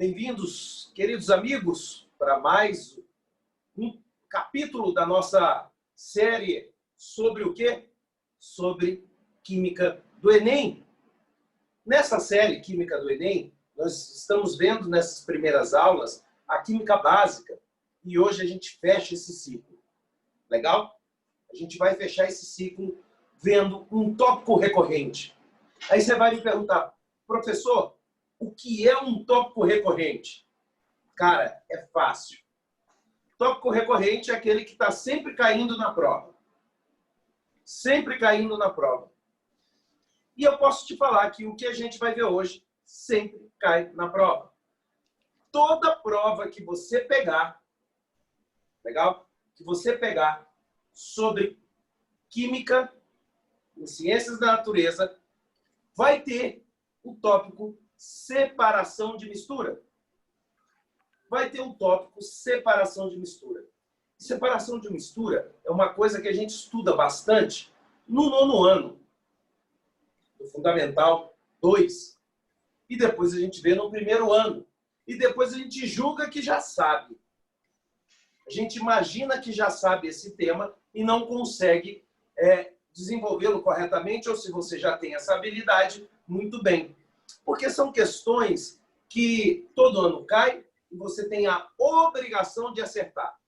Bem-vindos, queridos amigos, para mais um capítulo da nossa série sobre o quê? Sobre Química do Enem. Nessa série Química do Enem, nós estamos vendo nessas primeiras aulas a Química Básica e hoje a gente fecha esse ciclo. Legal? A gente vai fechar esse ciclo vendo um tópico recorrente. Aí você vai me perguntar, professor, o que é um tópico recorrente? Cara, é fácil. Tópico recorrente é aquele que está sempre caindo na prova. Sempre caindo na prova. E eu posso te falar que o que a gente vai ver hoje sempre cai na prova. Toda prova que você pegar, legal? Que você pegar sobre química, em ciências da natureza, vai ter o tópico separação de mistura. Vai ter um tópico separação de mistura. Separação de mistura é uma coisa que a gente estuda bastante no 9º ano, do Fundamental 2. E depois a gente vê no 1º ano. E depois a gente julga que já sabe. A gente imagina que já sabe esse tema e não consegue desenvolvê-lo corretamente, ou se você já tem essa habilidade, muito bem. Porque são questões que todo ano cai e você tem a obrigação de acertar.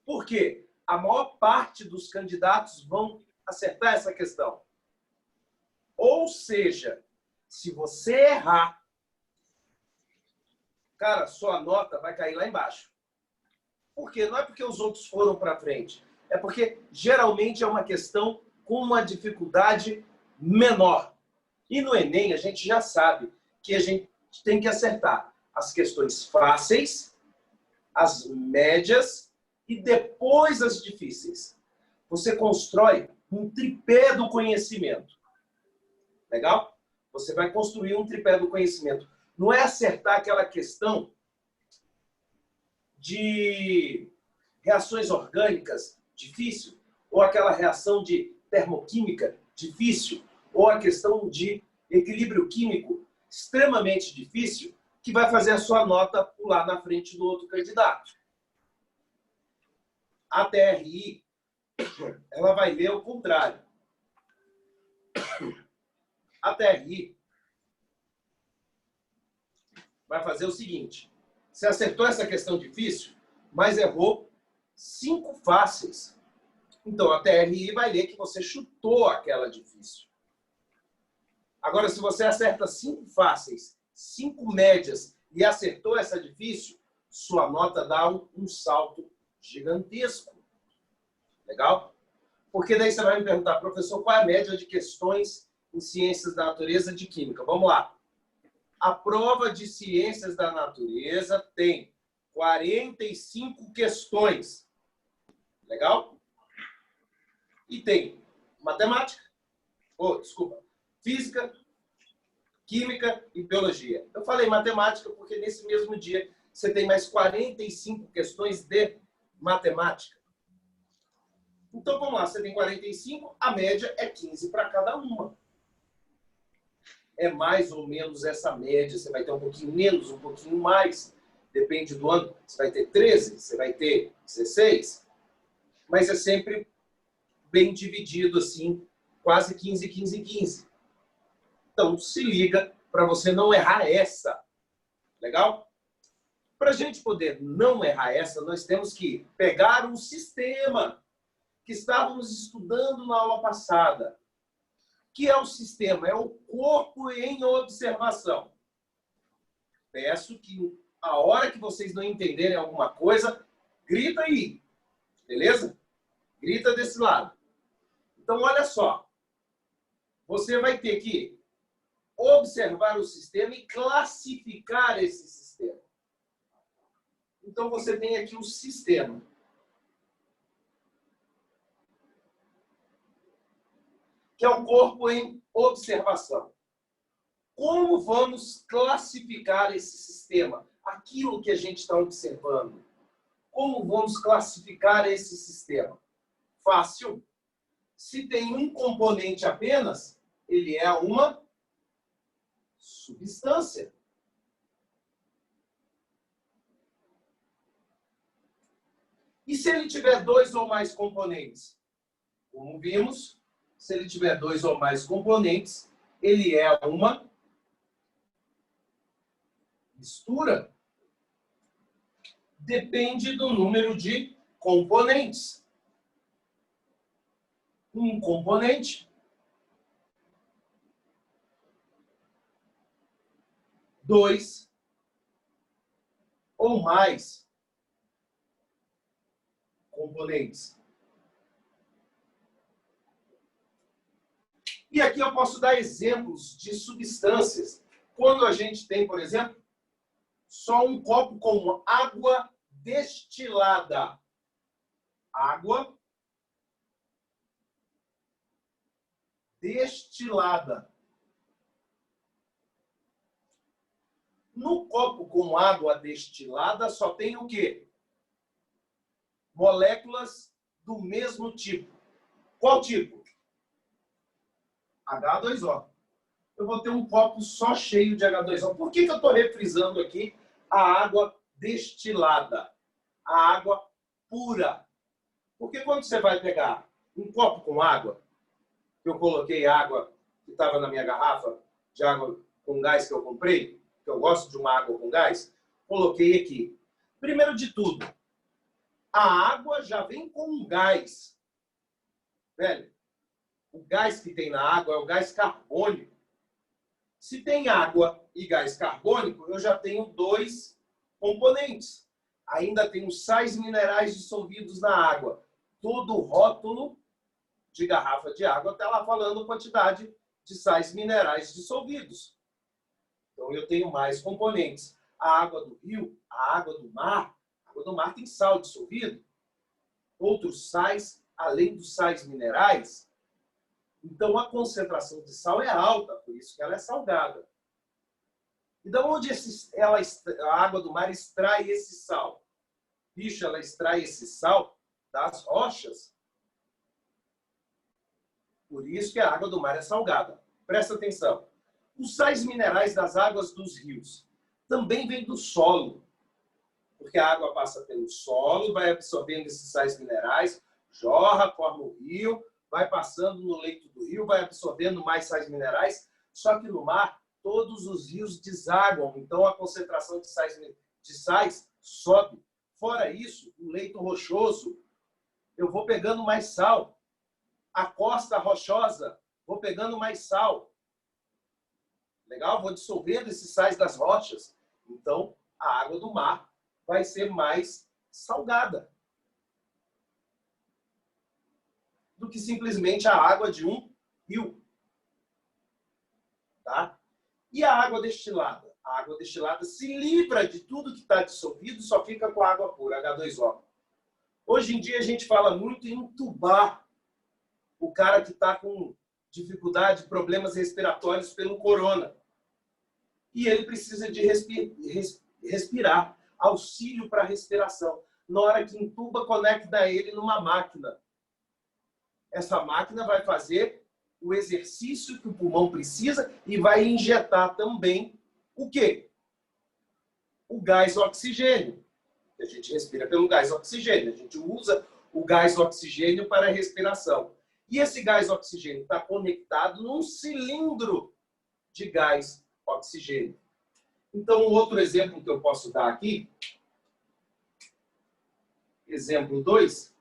Por quê? A maior parte dos candidatos vão acertar essa questão. Ou seja, se você errar, cara, sua nota vai cair lá embaixo. Por quê? Não é porque os outros foram para frente. É porque geralmente é uma questão com uma dificuldade menor. E no Enem a gente já sabe que a gente tem que acertar as questões fáceis, as médias e depois as difíceis. Você constrói um tripé do conhecimento. Legal? Você vai construir um tripé do conhecimento. Não é acertar aquela questão de reações orgânicas difícil, ou aquela reação de termoquímica difícil, ou a questão de equilíbrio químico extremamente difícil, que vai fazer a sua nota pular na frente do outro candidato. A TRI, ela vai ler o contrário. A TRI vai fazer o seguinte: você acertou essa questão difícil, mas errou 5 fáceis. Então, a TRI vai ler que você chutou aquela difícil. Agora, se você acerta 5 fáceis, 5 médias e acertou essa difícil, sua nota dá um salto gigantesco. Legal? Porque daí você vai me perguntar, professor, qual é a média de questões em ciências da natureza de química? Vamos lá. A prova de ciências da natureza tem 45 questões. Legal? E tem matemática, física, química e biologia. Eu falei matemática porque nesse mesmo dia você tem mais 45 questões de matemática. Então vamos lá, você tem 45, a média é 15 para cada uma. É mais ou menos essa média, você vai ter um pouquinho menos, um pouquinho mais, depende do ano. Você vai ter 13, você vai ter 16, mas é sempre bem dividido assim, quase 15, 15, 15. Então, se liga para você não errar essa. Legal? Para a gente poder não errar essa, nós temos que pegar um sistema que estávamos estudando na aula passada. Que é o sistema? É o corpo em observação. Peço que a hora que vocês não entenderem alguma coisa, grita aí. Beleza? Grita desse lado. Então, olha só. Você vai ter que observar o sistema e classificar esse sistema. Então, você tem aqui um sistema. Que é o corpo em observação. Como vamos classificar esse sistema? Aquilo que a gente está observando. Como vamos classificar esse sistema? Fácil. Se tem um componente apenas, ele é uma substância. E se ele tiver dois ou mais componentes? Como vimos, se ele tiver dois ou mais componentes, ele é uma mistura. Depende do número de componentes. Um componente, dois ou mais componentes. E aqui eu posso dar exemplos de substâncias. Quando a gente tem, por exemplo, só um copo com água destilada. Água destilada. No copo com água destilada só tem o quê? Moléculas do mesmo tipo. Qual tipo? H2O. Eu vou ter um copo só cheio de H2O. Por que eu estou refrisando aqui a água destilada? A água pura. Porque quando você vai pegar um copo com água, eu coloquei água que estava na minha garrafa, de água com gás que eu comprei, que eu gosto de uma água com gás, coloquei aqui. Primeiro de tudo, a água já vem com um gás. Velho, o gás que tem na água é o gás carbônico. Se tem água e gás carbônico, eu já tenho dois componentes. Ainda tenho sais minerais dissolvidos na água. Todo rótulo de garrafa de água está lá falando quantidade de sais minerais dissolvidos. Então, eu tenho mais componentes. A água do rio, a água do mar. A água do mar tem sal dissolvido. Outros sais, além dos sais minerais. Então, a concentração de sal é alta, por isso que ela é salgada. E de onde a água do mar extrai esse sal? Bicho, ela extrai esse sal das rochas. Por isso que a água do mar é salgada. Presta atenção. Os sais minerais das águas dos rios também vêm do solo. Porque a água passa pelo solo, vai absorvendo esses sais minerais, jorra, forma o rio, vai passando no leito do rio, vai absorvendo mais sais minerais. Só que no mar, todos os rios desaguam. Então, a concentração de sais sobe. Fora isso, o leito rochoso, eu vou pegando mais sal. A costa rochosa, vou pegando mais sal. Legal? Vou dissolvendo esses sais das rochas. Então, a água do mar vai ser mais salgada do que simplesmente a água de um rio. Tá? E a água destilada? A água destilada se livra de tudo que está dissolvido e só fica com a água pura, H2O. Hoje em dia, a gente fala muito em entubar o cara que está com dificuldade, problemas respiratórios pelo corona. E ele precisa de respirar, auxílio para respiração. Na hora que entuba, conecta ele numa máquina. Essa máquina vai fazer o exercício que o pulmão precisa e vai injetar também o quê? O gás oxigênio. A gente respira pelo gás oxigênio. A gente usa o gás oxigênio para a respiração. E esse gás oxigênio está conectado num cilindro de gás oxigênio. Então, outro exemplo que eu posso dar aqui, exemplo 2.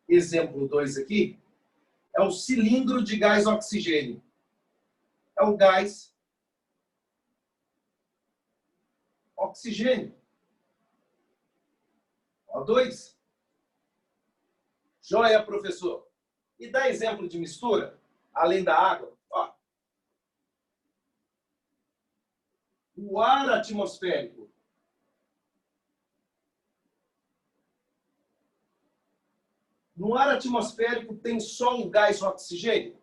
Exemplo 2 aqui, é o cilindro de gás oxigênio. É o gás oxigênio. O2. Joia, professor. E dá exemplo de mistura, além da água. Ó. O ar atmosférico. No ar atmosférico tem só o gás oxigênio?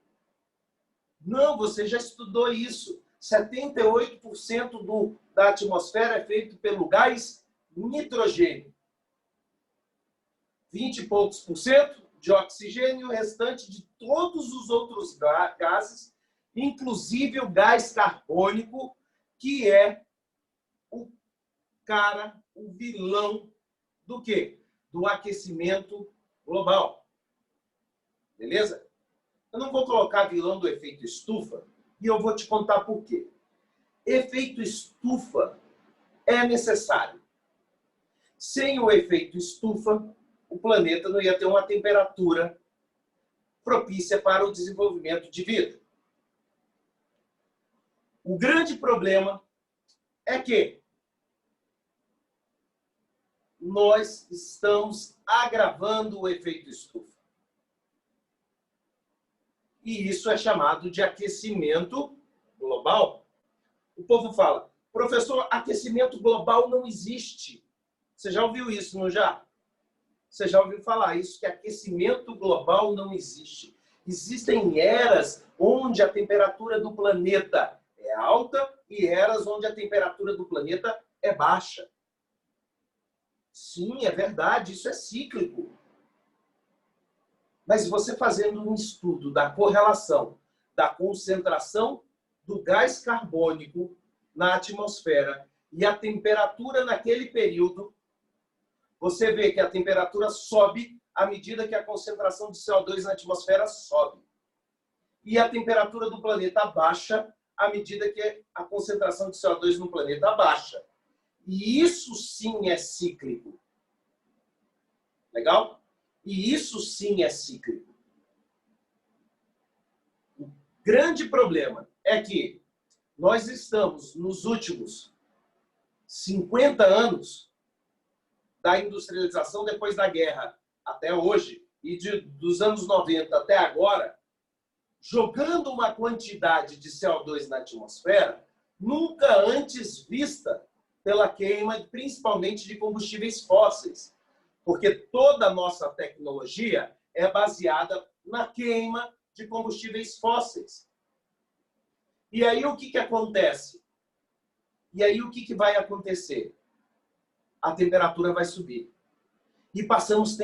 Não, você já estudou isso. 78% da atmosfera é feito pelo gás nitrogênio. 20 e poucos por cento de oxigênio, o restante de todos os outros gases, inclusive o gás carbônico, que é o cara, o vilão do quê? Do aquecimento global. Beleza? Eu não vou colocar vilão do efeito estufa e eu vou te contar por quê. Efeito estufa é necessário. Sem o efeito estufa, o planeta não ia ter uma temperatura propícia para o desenvolvimento de vida. O grande problema é que nós estamos agravando o efeito estufa. E isso é chamado de aquecimento global. O povo fala, professor, aquecimento global não existe. Você já ouviu isso, não já? Você já ouviu falar isso, que aquecimento global não existe. Existem eras onde a temperatura do planeta é alta e eras onde a temperatura do planeta é baixa. Sim, é verdade, isso é cíclico. Mas você fazendo um estudo da correlação da concentração do gás carbônico na atmosfera e a temperatura naquele período, você vê que a temperatura sobe à medida que a concentração de CO2 na atmosfera sobe. E a temperatura do planeta baixa à medida que a concentração de CO2 no planeta baixa. E isso sim é cíclico. Legal? E isso sim é cíclico. O grande problema é que nós estamos nos últimos 50 anos da industrialização depois da guerra até hoje, e dos anos 90 até agora, jogando uma quantidade de CO2 na atmosfera nunca antes vista pela queima, principalmente de combustíveis fósseis. Porque toda a nossa tecnologia é baseada na queima de combustíveis fósseis. E aí o que acontece? E aí o que vai acontecer? A temperatura vai subir. E passamos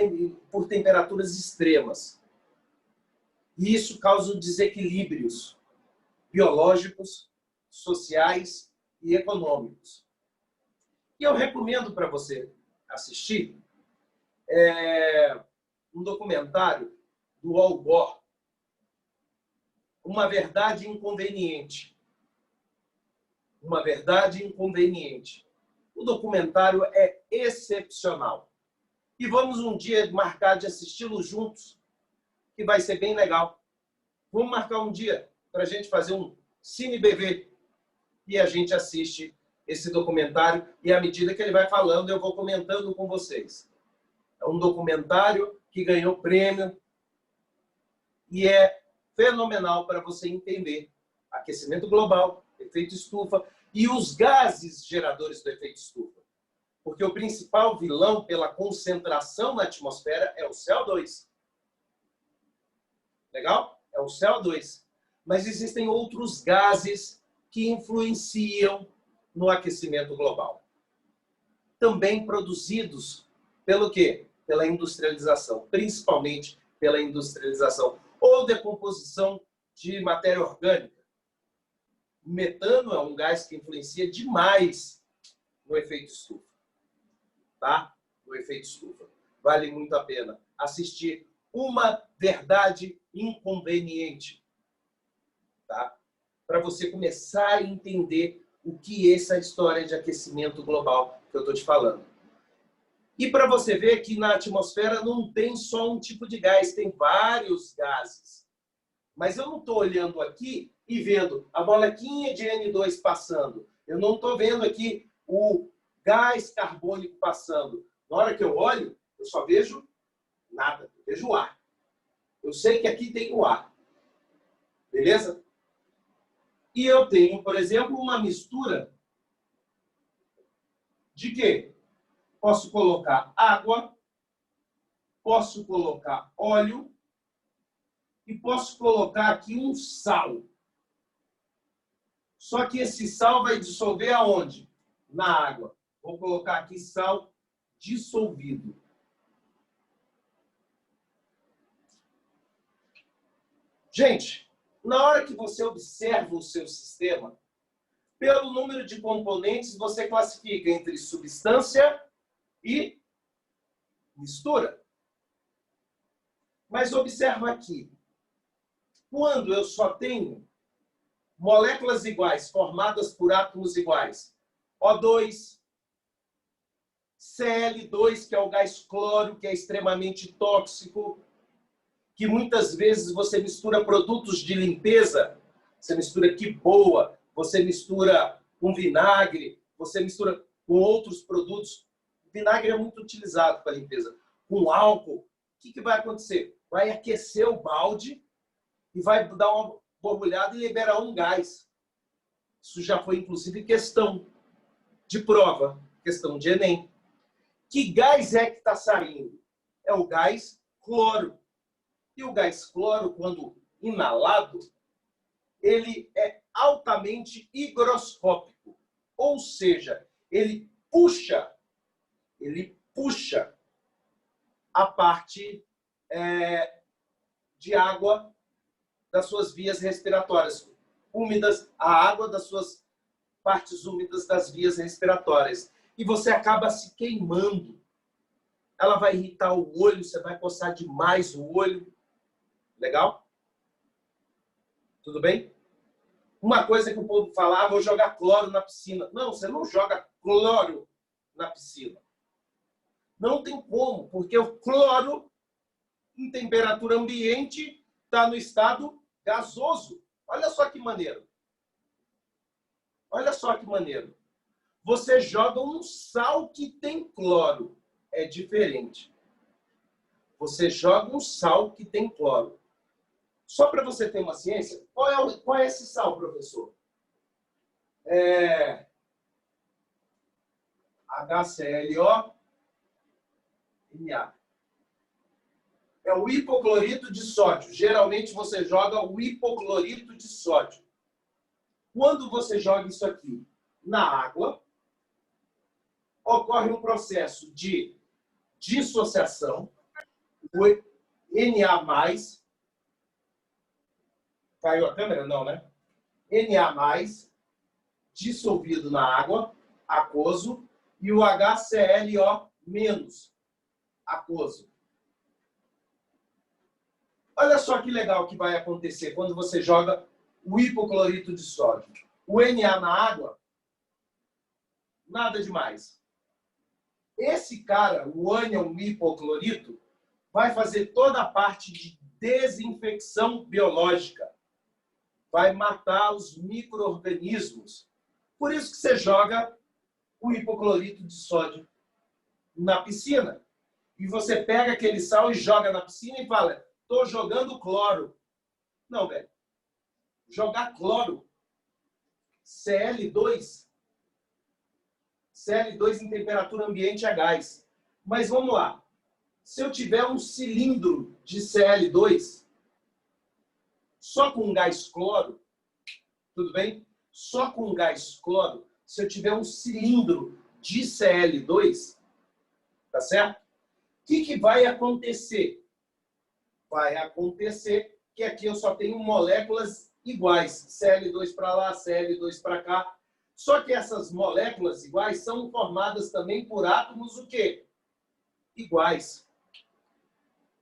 por temperaturas extremas. E isso causa desequilíbrios biológicos, sociais e econômicos. E eu recomendo para você assistir um documentário do Al Gore, Uma Verdade Inconveniente. Uma Verdade Inconveniente. O documentário é excepcional. E vamos um dia marcar de assisti-lo juntos, que vai ser bem legal. Vamos marcar um dia para a gente fazer um Cine BV e a gente assiste esse documentário e à medida que ele vai falando, eu vou comentando com vocês. É um documentário que ganhou prêmio e é fenomenal para você entender aquecimento global, efeito estufa e os gases geradores do efeito estufa. Porque o principal vilão pela concentração na atmosfera é o CO2. Legal? É o CO2. Mas existem outros gases que influenciam no aquecimento global. Também produzidos pelo quê? Pela industrialização, principalmente pela industrialização ou decomposição de matéria orgânica. O metano é um gás que influencia demais no efeito estufa. Tá? No efeito estufa. Vale muito a pena assistir Uma Verdade Inconveniente. Tá? Para você começar a entender o que é essa história de aquecimento global que eu estou te falando. E para você ver que na atmosfera não tem só um tipo de gás, tem vários gases. Mas eu não estou olhando aqui e vendo a molequinha de N2 passando. Eu não estou vendo aqui o gás carbônico passando. Na hora que eu olho, eu só vejo nada, eu vejo o ar. Eu sei que aqui tem o ar. Beleza? E eu tenho, por exemplo, uma mistura de quê? Posso colocar água, posso colocar óleo e posso colocar aqui um sal. Só que esse sal vai dissolver aonde? Na água. Vou colocar aqui sal dissolvido. Gente, na hora que você observa o seu sistema, Pelo número de componentes, você classifica entre substância e mistura. Mas observa aqui. Quando eu só tenho moléculas iguais, formadas por átomos iguais, O2, Cl2, que é o gás cloro, que é extremamente tóxico, que muitas vezes você mistura produtos de limpeza, você mistura quiboa, você mistura com vinagre, você mistura com outros produtos. Vinagre é muito utilizado para limpeza. Com álcool, o que vai acontecer? Vai aquecer o balde e vai dar uma borbulhada e liberar um gás. Isso já foi, inclusive, questão de prova, questão de Enem. Que gás é que está saindo? É o gás cloro. E o gás cloro, quando inalado, ele é altamente higroscópico. Ou seja, ele puxa a parte de água das suas vias respiratórias úmidas, a água das suas partes úmidas das vias respiratórias. E você acaba se queimando. Ela vai irritar o olho, você vai coçar demais o olho. Legal? Tudo bem? Uma coisa que o povo fala, vou jogar cloro na piscina. Não, você não joga cloro na piscina. Não tem como, porque o cloro, em temperatura ambiente, está no estado gasoso. Olha só que maneiro. Olha só que maneiro. Você joga um sal que tem cloro. É diferente. Você joga um sal que tem cloro. Só para você ter uma ciência, qual é esse sal, professor? HClO Na. É o hipoclorito de sódio. Geralmente você joga o hipoclorito de sódio. Quando você joga isso aqui na água, ocorre um processo de dissociação. O Na+, caiu a câmera? Não, né? Na+, dissolvido na água, aquoso, e o HClO-, aquoso. Olha só que legal que vai acontecer quando você joga o hipoclorito de sódio. O Na na água, nada demais. Esse cara, o ânion hipoclorito, vai fazer toda a parte de desinfecção biológica. Vai matar os micro-organismos. Por isso que você joga o hipoclorito de sódio na piscina. E você pega aquele sal e joga na piscina e fala, estou jogando cloro. Não, velho. Jogar cloro, Cl2 em temperatura ambiente é gás. Mas vamos lá. Se eu tiver um cilindro de Cl2, só com gás cloro, tudo bem? Só com gás cloro, se eu tiver um cilindro de Cl2, tá certo? O que vai acontecer? Vai acontecer que aqui eu só tenho moléculas iguais. Cl2 para lá, Cl2 para cá. Só que essas moléculas iguais são formadas também por átomos o quê? Iguais.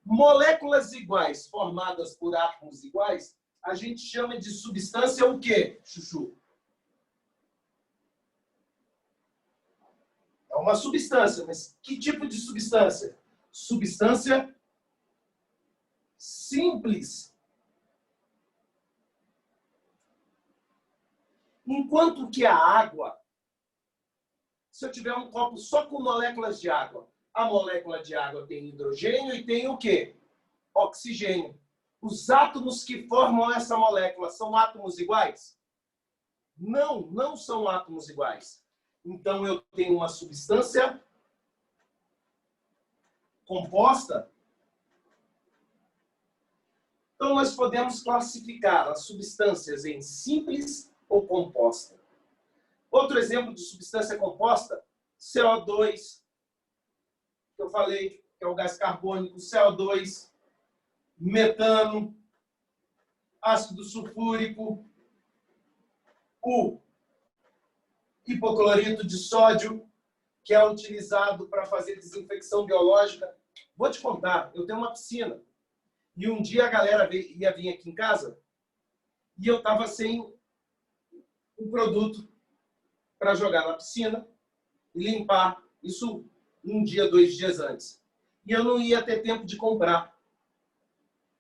Moléculas iguais formadas por átomos iguais, a gente chama de substância o quê, Chuchu? É uma substância, mas que tipo de substância? Substância simples. Enquanto que a água, se eu tiver um copo só com moléculas de água, a molécula de água tem hidrogênio e tem o quê? Oxigênio. Os átomos que formam essa molécula são átomos iguais? Não, não são átomos iguais. Então, eu tenho uma substância composta. Então, nós podemos classificar as substâncias em simples ou composta. Outro exemplo de substância composta, CO2, que eu falei, que é o gás carbônico, CO2, metano, ácido sulfúrico, o hipoclorito de sódio, que é utilizado para fazer desinfecção biológica. Vou te contar, eu tenho uma piscina. E um dia a galera ia vir aqui em casa e eu estava sem um produto para jogar na piscina e limpar. Isso um dia, 2 dias antes. E eu não ia ter tempo de comprar.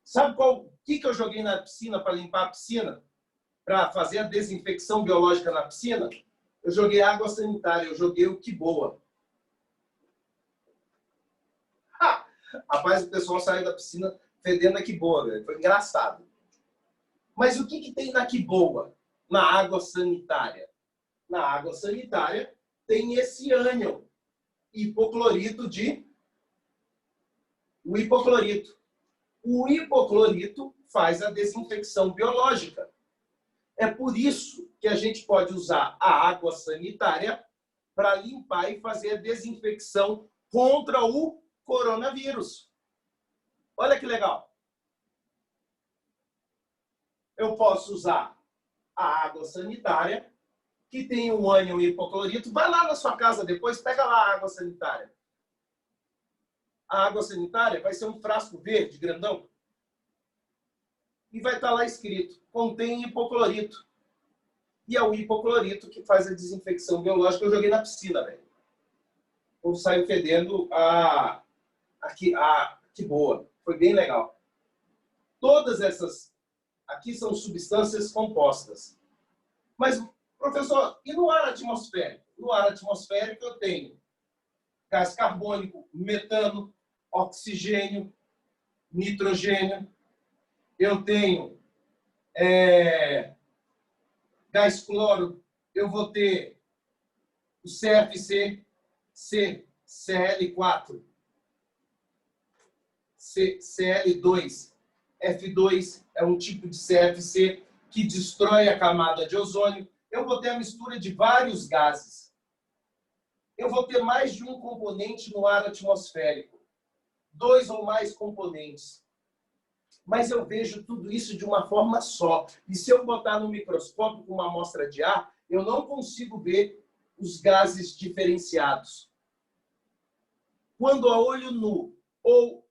Sabe o que eu joguei na piscina para limpar a piscina? Para fazer a desinfecção biológica na piscina? Eu joguei água sanitária, eu joguei o Que Boa. Rapaz, o pessoal saiu da piscina fedendo a Que Boa, velho. Foi engraçado. Mas o que tem na Que Boa? Na água sanitária? Na água sanitária tem esse ânion, hipoclorito de... O hipoclorito. O hipoclorito faz a desinfecção biológica. É por isso que a gente pode usar a água sanitária para limpar e fazer a desinfecção contra o coronavírus. Olha que legal. Eu posso usar a água sanitária, que tem um ânion hipoclorito. Vai lá na sua casa depois, pega lá a água sanitária. A água sanitária vai ser um frasco verde, grandão. E vai estar lá escrito, contém hipoclorito. E é o hipoclorito que faz a desinfecção biológica. Eu joguei na piscina, velho. O povo saiu fedendo Que Boa. Foi bem legal. Todas essas aqui são substâncias compostas. Mas, professor, e no ar atmosférico? No ar atmosférico eu tenho gás carbônico, metano, oxigênio, nitrogênio. Eu tenho gás cloro, eu vou ter o CFC, CL4, CL2, F2 é um tipo de CFC que destrói a camada de ozônio. Eu vou ter a mistura de vários gases. Eu vou ter mais de um componente no ar atmosférico. 2 ou mais componentes. Mas eu vejo tudo isso de uma forma só. E se eu botar no microscópio com uma amostra de ar, eu não consigo ver os gases diferenciados. Quando a olho nu ou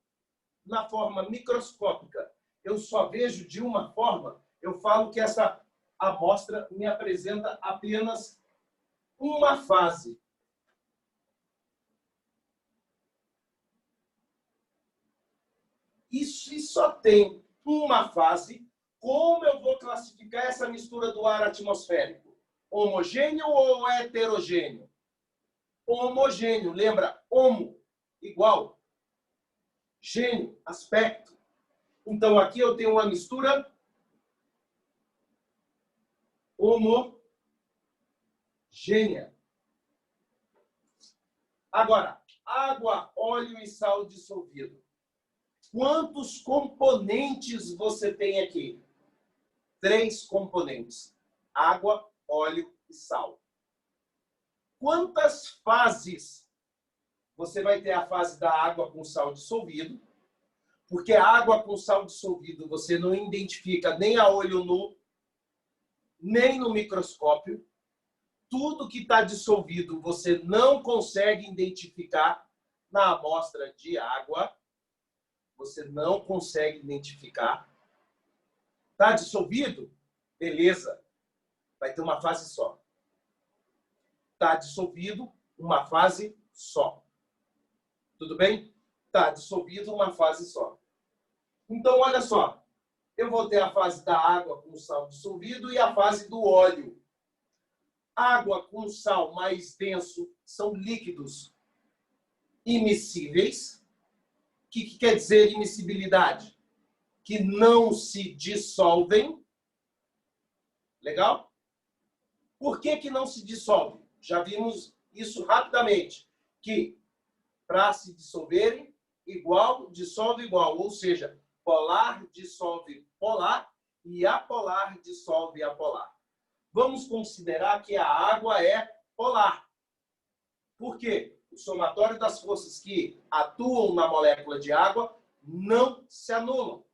na forma microscópica eu só vejo de uma forma, eu falo que essa amostra me apresenta apenas uma fase. E se só tem uma fase, como eu vou classificar essa mistura do ar atmosférico? Homogêneo ou heterogêneo? Homogêneo, lembra? Homo, igual. Gênio, aspecto. Então, aqui eu tenho uma mistura homogênea. Agora, água, óleo e sal dissolvido. Quantos componentes você tem aqui? 3 componentes. Água, óleo e sal. Quantas fases? Você vai ter a fase da água com sal dissolvido, porque a água com sal dissolvido você não identifica nem a olho nu, nem no microscópio. Tudo que está dissolvido você não consegue identificar na amostra de água. Você não consegue identificar. Está dissolvido? Beleza. Vai ter uma fase só. Está dissolvido, uma fase só. Tudo bem? Está dissolvido, uma fase só. Então, olha só. Eu vou ter a fase da água com sal dissolvido e a fase do óleo. Água com sal mais denso são líquidos immiscíveis. O que quer dizer immiscibilidade? Que não se dissolvem. Legal? Por que não se dissolve? Já vimos isso rapidamente. Que para se dissolverem, igual dissolve igual. Ou seja, polar dissolve polar e apolar dissolve apolar. Vamos considerar que a água é polar. Por quê? O somatório das forças que atuam na molécula de água não se anulam.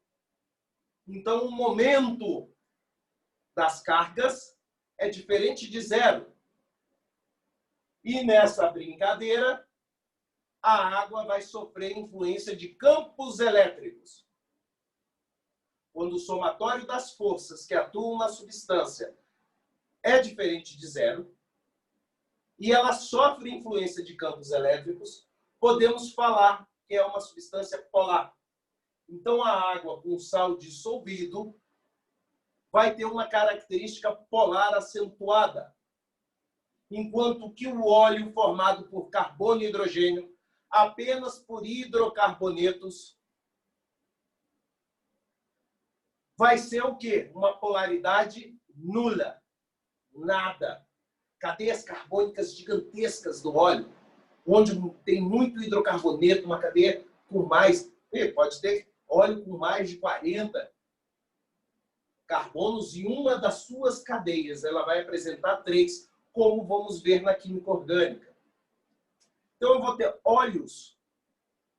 Então, o momento das cargas é diferente de zero. E nessa brincadeira, a água vai sofrer influência de campos elétricos. Quando o somatório das forças que atuam na substância é diferente de zero, e ela sofre influência de campos elétricos, podemos falar que é uma substância polar. Então, a água com sal dissolvido vai ter uma característica polar acentuada, enquanto que o óleo formado por carbono e hidrogênio, apenas por hidrocarbonetos, vai ser o quê? Uma polaridade nula. Nada. Cadeias carbônicas gigantescas do óleo, onde tem muito hidrocarboneto, uma cadeia com mais, pode ter óleo com mais de 40 carbonos em uma das suas cadeias. Ela vai apresentar 3, como vamos ver na química orgânica. Então, eu vou ter óleos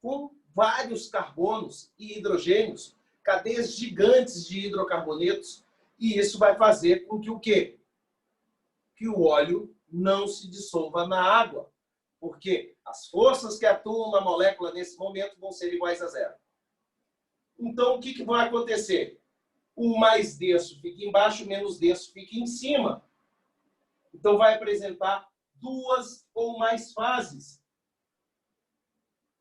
com vários carbonos e hidrogênios, cadeias gigantes de hidrocarbonetos, e isso vai fazer com que o quê? Que o óleo não se dissolva na água, porque as forças que atuam na molécula nesse momento vão ser iguais a zero. Então, o que vai acontecer? O mais denso fica embaixo, o menos denso fica em cima. Então, vai apresentar 2 ou mais fases.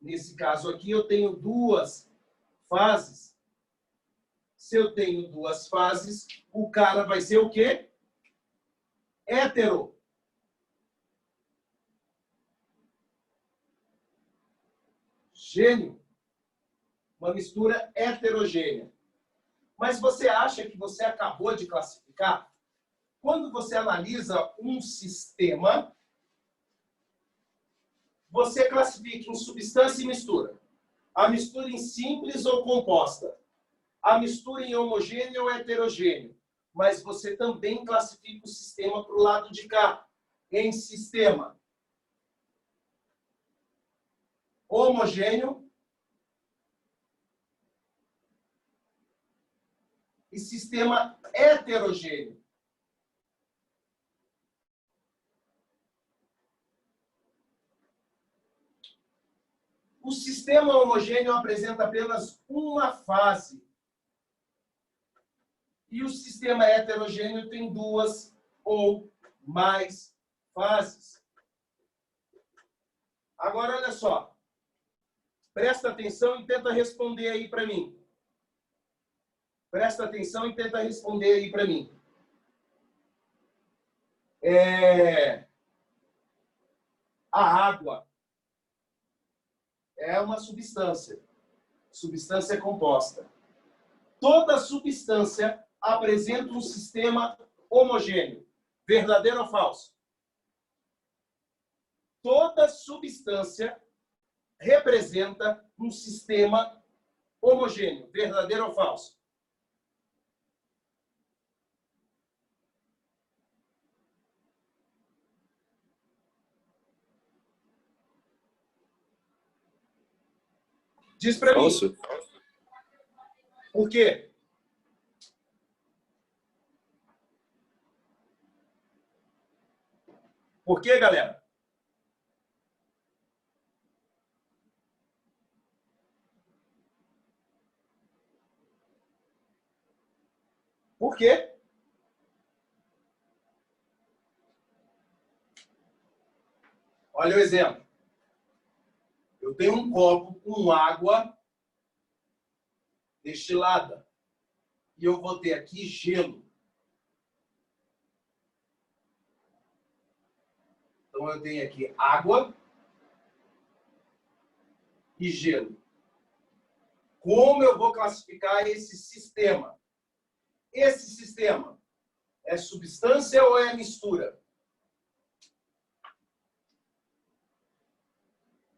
Nesse caso aqui, eu tenho 2 fases. Se eu tenho 2 fases, o cara vai ser o quê? Hétero. Gênio. Uma mistura heterogênea. Mas você acha que você acabou de classificar? Quando você analisa um sistema, você classifica em substância e mistura. A mistura em simples ou composta. A mistura em homogêneo ou heterogêneo. Mas você também classifica o sistema para o lado de cá, em sistema homogêneo e sistema heterogêneo. O sistema homogêneo apresenta apenas uma fase. E o sistema heterogêneo tem 2 ou mais fases. Agora, olha só. Presta atenção e tenta responder aí para mim. Presta atenção e tenta responder aí para mim. A água é uma substância. Substância composta. Toda substância apresenta um sistema homogêneo. Verdadeiro ou falso? Toda substância representa um sistema homogêneo. Verdadeiro ou falso? Diz para mim. Por quê? Por quê, galera? Por quê? Olha o exemplo. Eu tenho um copo com água destilada. E eu vou ter aqui gelo. Então, eu tenho aqui água e gelo. Como eu vou classificar esse sistema? Esse sistema é substância ou é mistura?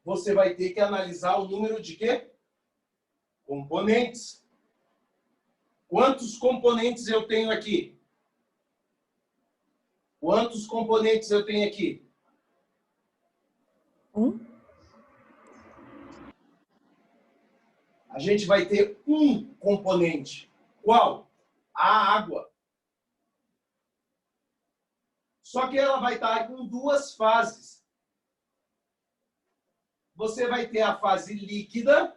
Você vai ter que analisar o número de quê? Componentes. Quantos componentes eu tenho aqui? Quantos componentes eu tenho aqui? 1. A gente vai ter um componente. Qual? A água. Só que ela vai estar com 2 fases. você vai ter a fase líquida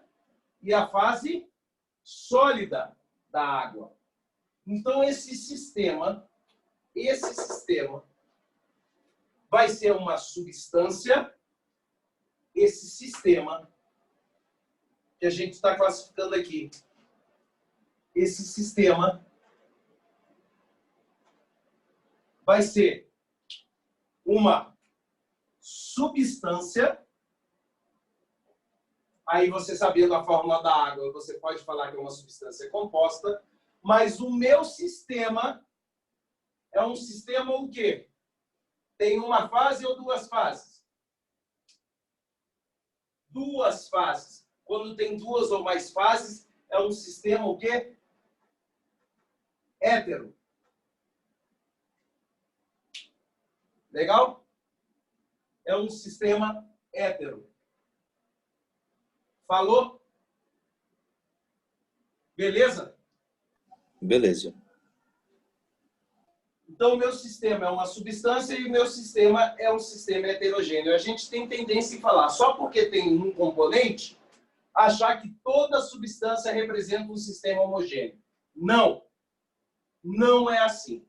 e a fase sólida da água. Então, esse sistema vai ser uma substância, esse sistema que a gente está classificando aqui, esse sistema vai ser uma substância. Aí, você sabendo a fórmula da água, você pode falar que é uma substância composta, mas o meu sistema é um sistema o quê? Tem uma fase ou duas fases? Duas fases. Quando tem duas ou mais fases, é um sistema o quê? Hétero. Legal? É um sistema hétero. Falou? Beleza? Beleza. Então, o meu sistema é uma substância e o meu sistema é um sistema heterogêneo. A gente tem tendência em falar, só porque tem um componente, achar que toda substância representa um sistema homogêneo. Não. Não é assim.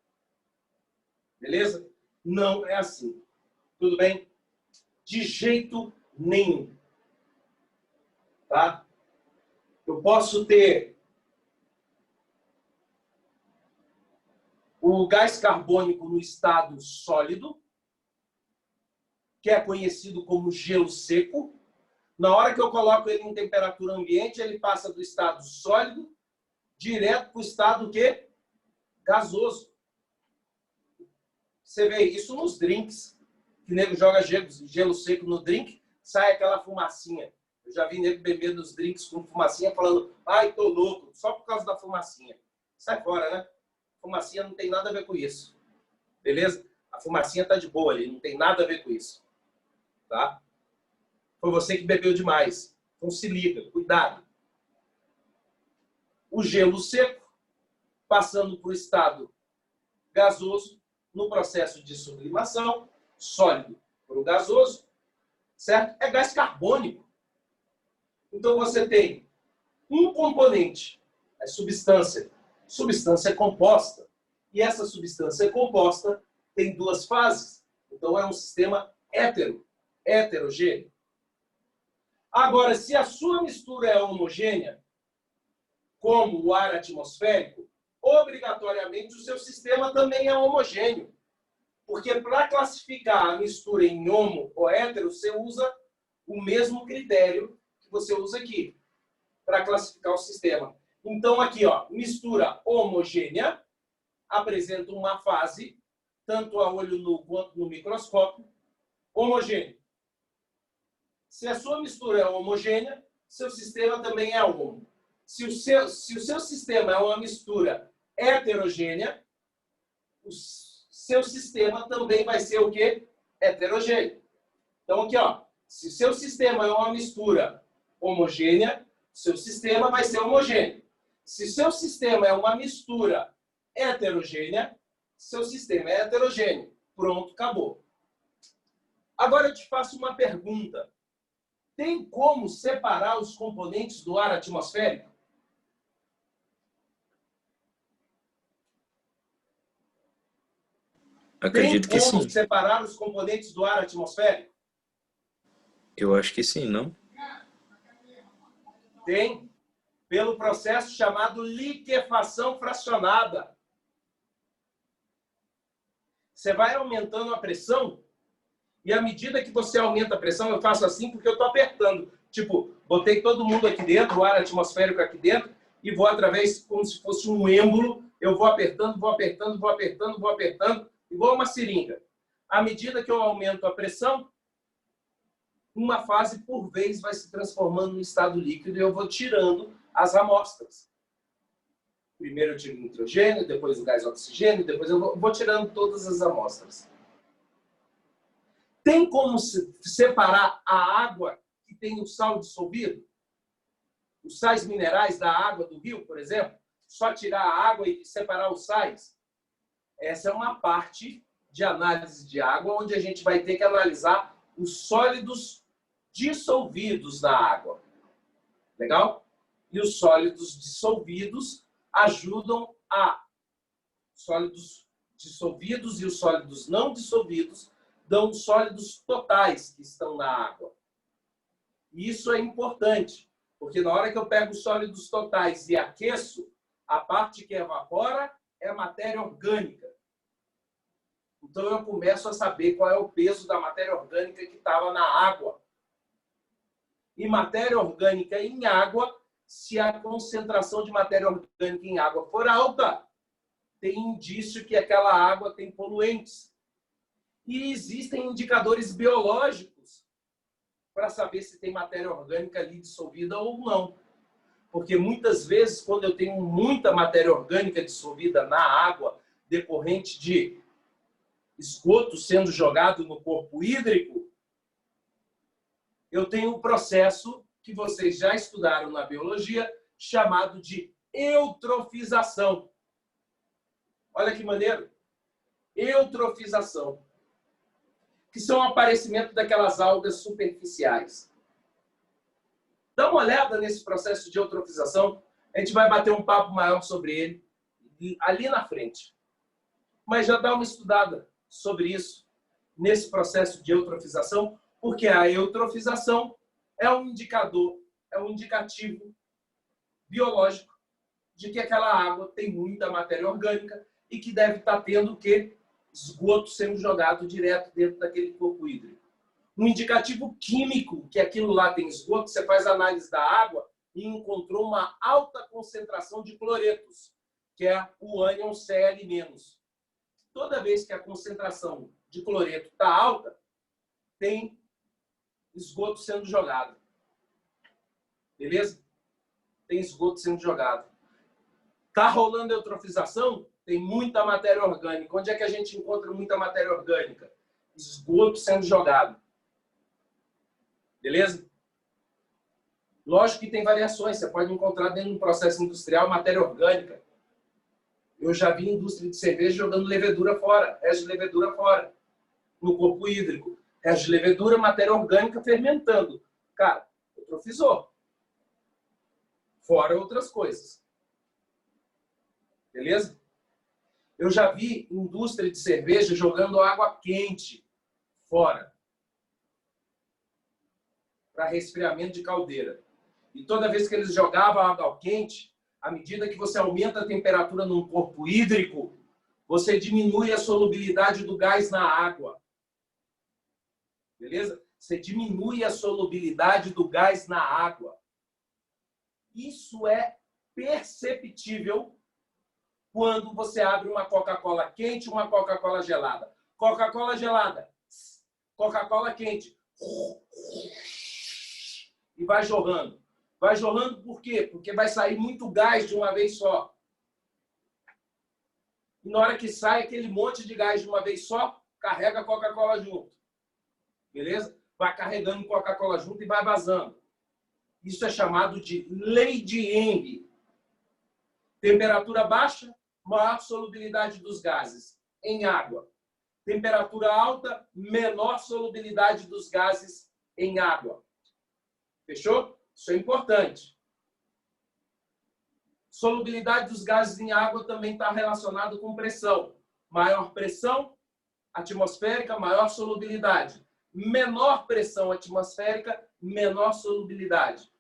Beleza? Não é assim. Tudo bem? De jeito nenhum. Tá? Eu posso ter o gás carbônico no estado sólido, que é conhecido como gelo seco. Na hora que eu coloco ele em temperatura ambiente, ele passa do estado sólido direto para o estado o quê? Gasoso. Você vê isso nos drinks, que o nego joga gelo seco no drink, sai aquela fumacinha. Eu já vi nego beber nos drinks com fumacinha falando, ai, tô louco, só por causa da fumacinha. Sai fora, né? Fumacinha não tem nada a ver com isso. Beleza? A fumacinha tá de boa ali, não tem nada a ver com isso. Tá? Foi você que bebeu demais. Então se liga, cuidado. O gelo seco, passando para o estado gasoso, no processo de sublimação, sólido para o gasoso, certo? É gás carbônico. Então você tem um componente, é substância composta. E essa substância composta tem duas fases. Então é um sistema heterogêneo. Agora, se a sua mistura é homogênea, como o ar atmosférico, obrigatoriamente o seu sistema também é homogêneo. Porque para classificar a mistura em homo ou hétero, você usa o mesmo critério que você usa aqui para classificar o sistema. Então, aqui, ó, mistura homogênea apresenta uma fase, tanto a olho nu quanto no microscópio, homogêneo. Se a sua mistura é homogênea, seu sistema também é homo. Se o seu sistema é uma mistura heterogênea, o seu sistema também vai ser o quê? Heterogêneo. Então, aqui, ó, se o seu sistema é uma mistura homogênea, seu sistema vai ser homogêneo. Se seu sistema é uma mistura heterogênea, seu sistema é heterogêneo. Pronto, acabou. Agora eu te faço uma pergunta. Tem como separar os componentes do ar atmosférico? Acredito que sim. Tem como separar os componentes do ar atmosférico? Eu acho que sim, não? Tem. Pelo processo chamado liquefação fracionada. Você vai aumentando a pressão e à medida que você aumenta a pressão, eu faço assim porque eu estou apertando. Tipo, botei todo mundo aqui dentro, o ar atmosférico aqui dentro, e vou através, como se fosse um êmbolo, eu vou apertando, vou apertando, vou apertando, vou apertando, igual uma seringa. À medida que eu aumento a pressão, uma fase por vez vai se transformando em estado líquido e eu vou tirando as amostras. Primeiro eu tiro o nitrogênio, depois o gás oxigênio, depois eu vou tirando todas as amostras. Tem como separar a água que tem o sal dissolvido? Os sais minerais da água do rio, por exemplo? Só tirar a água e separar os sais? Essa é uma parte de análise de água, onde a gente vai ter que analisar os sólidos dissolvidos na água. Legal? E os sólidos dissolvidos ajudam a... Sólidos dissolvidos e os sólidos não dissolvidos dão os sólidos totais que estão na água. E isso é importante, porque na hora que eu pego os sólidos totais e aqueço, a parte que evapora é matéria orgânica. Então eu começo a saber qual é o peso da matéria orgânica que estava na água. E matéria orgânica em água, se a concentração de matéria orgânica em água for alta, tem indício que aquela água tem poluentes. E existem indicadores biológicos para saber se tem matéria orgânica ali dissolvida ou não. Porque muitas vezes, quando eu tenho muita matéria orgânica dissolvida na água, decorrente de esgoto sendo jogado no corpo hídrico, eu tenho um processo que vocês já estudaram na biologia, chamado de eutrofização. Olha que maneiro. Eutrofização. Que são o aparecimento daquelas algas superficiais. Dá uma olhada nesse processo de eutrofização. A gente vai bater um papo maior sobre ele ali na frente. Mas já dá uma estudada sobre isso, nesse processo de eutrofização, porque a eutrofização é um indicador, é um indicativo biológico de que aquela água tem muita matéria orgânica e que deve estar tendo o quê? Esgoto sendo jogado direto dentro daquele corpo hídrico. Um indicativo químico que aquilo lá tem esgoto, você faz análise da água e encontrou uma alta concentração de cloretos, que é o ânion Cl-. Toda vez que a concentração de cloreto está alta, tem esgoto sendo jogado. Beleza? Tem esgoto sendo jogado. Está rolando eutrofização? Tem muita matéria orgânica. Onde é que a gente encontra muita matéria orgânica? Esgoto sendo jogado. Beleza? Lógico que tem variações. Você pode encontrar dentro de um processo industrial matéria orgânica. Eu já vi indústria de cerveja jogando levedura fora, resto de levedura fora, no corpo hídrico. Resto de levedura, matéria orgânica fermentando. Cara, eutrofizou. Fora outras coisas. Beleza? Eu já vi indústria de cerveja jogando água quente fora. Para resfriamento de caldeira. E toda vez que eles jogavam água quente, à medida que você aumenta a temperatura num corpo hídrico, você diminui a solubilidade do gás na água. Beleza? Você diminui a solubilidade do gás na água. Isso é perceptível quando você abre uma Coca-Cola quente e uma Coca-Cola gelada. Coca-Cola gelada, Coca-Cola quente. E vai jorrando. Vai jorrando por quê? Porque vai sair muito gás de uma vez só. E na hora que sai aquele monte de gás de uma vez só, carrega a Coca-Cola junto. Beleza? Vai carregando Coca-Cola junto e vai vazando. Isso é chamado de lei de Young. Temperatura baixa, maior solubilidade dos gases em água. Temperatura alta, menor solubilidade dos gases em água. Fechou? Isso é importante. Solubilidade dos gases em água também está relacionado com pressão. Maior pressão atmosférica, maior solubilidade. Menor pressão atmosférica, menor solubilidade.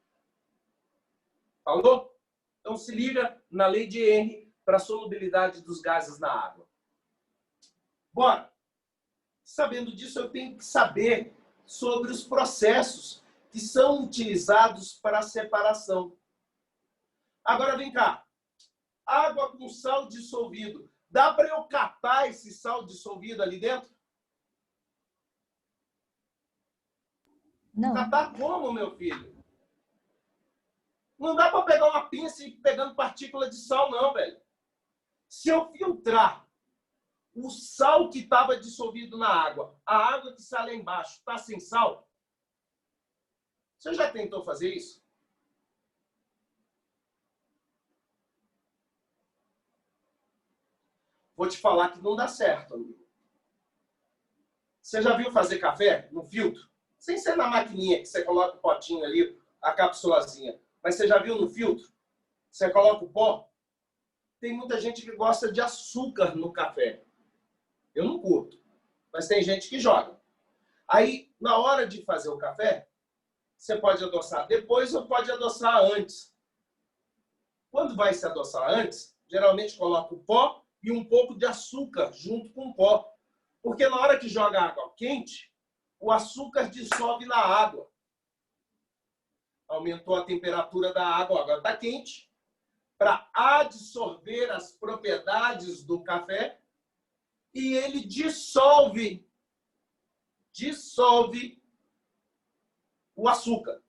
Falou? Então se liga na lei de Henry para a solubilidade dos gases na água. Bora! Sabendo disso, eu tenho que saber sobre os processos que são utilizados para a separação. Agora vem cá. Água com sal dissolvido. Dá para eu catar esse sal dissolvido ali dentro? Não. Catar como, meu filho? Não dá para pegar uma pinça e ir pegando partícula de sal, não, velho. Se eu filtrar o sal que estava dissolvido na água, a água que sai lá embaixo está sem sal, você já tentou fazer isso? Vou te falar que não dá certo, amigo. Você já viu fazer café no filtro? sem ser na maquininha que você coloca o potinho ali, a capsulazinha, mas você já viu no filtro? Você coloca o pó? Tem muita gente que gosta de açúcar no café. Eu não curto, mas tem gente que joga. Aí, na hora de fazer o café, você pode adoçar depois ou pode adoçar antes. Quando vai se adoçar antes, geralmente coloca o pó e um pouco de açúcar junto com o pó. Porque na hora que joga água quente, o açúcar dissolve na água. Aumentou a temperatura da água, agora está quente. Para absorver as propriedades do café e ele dissolve o açúcar.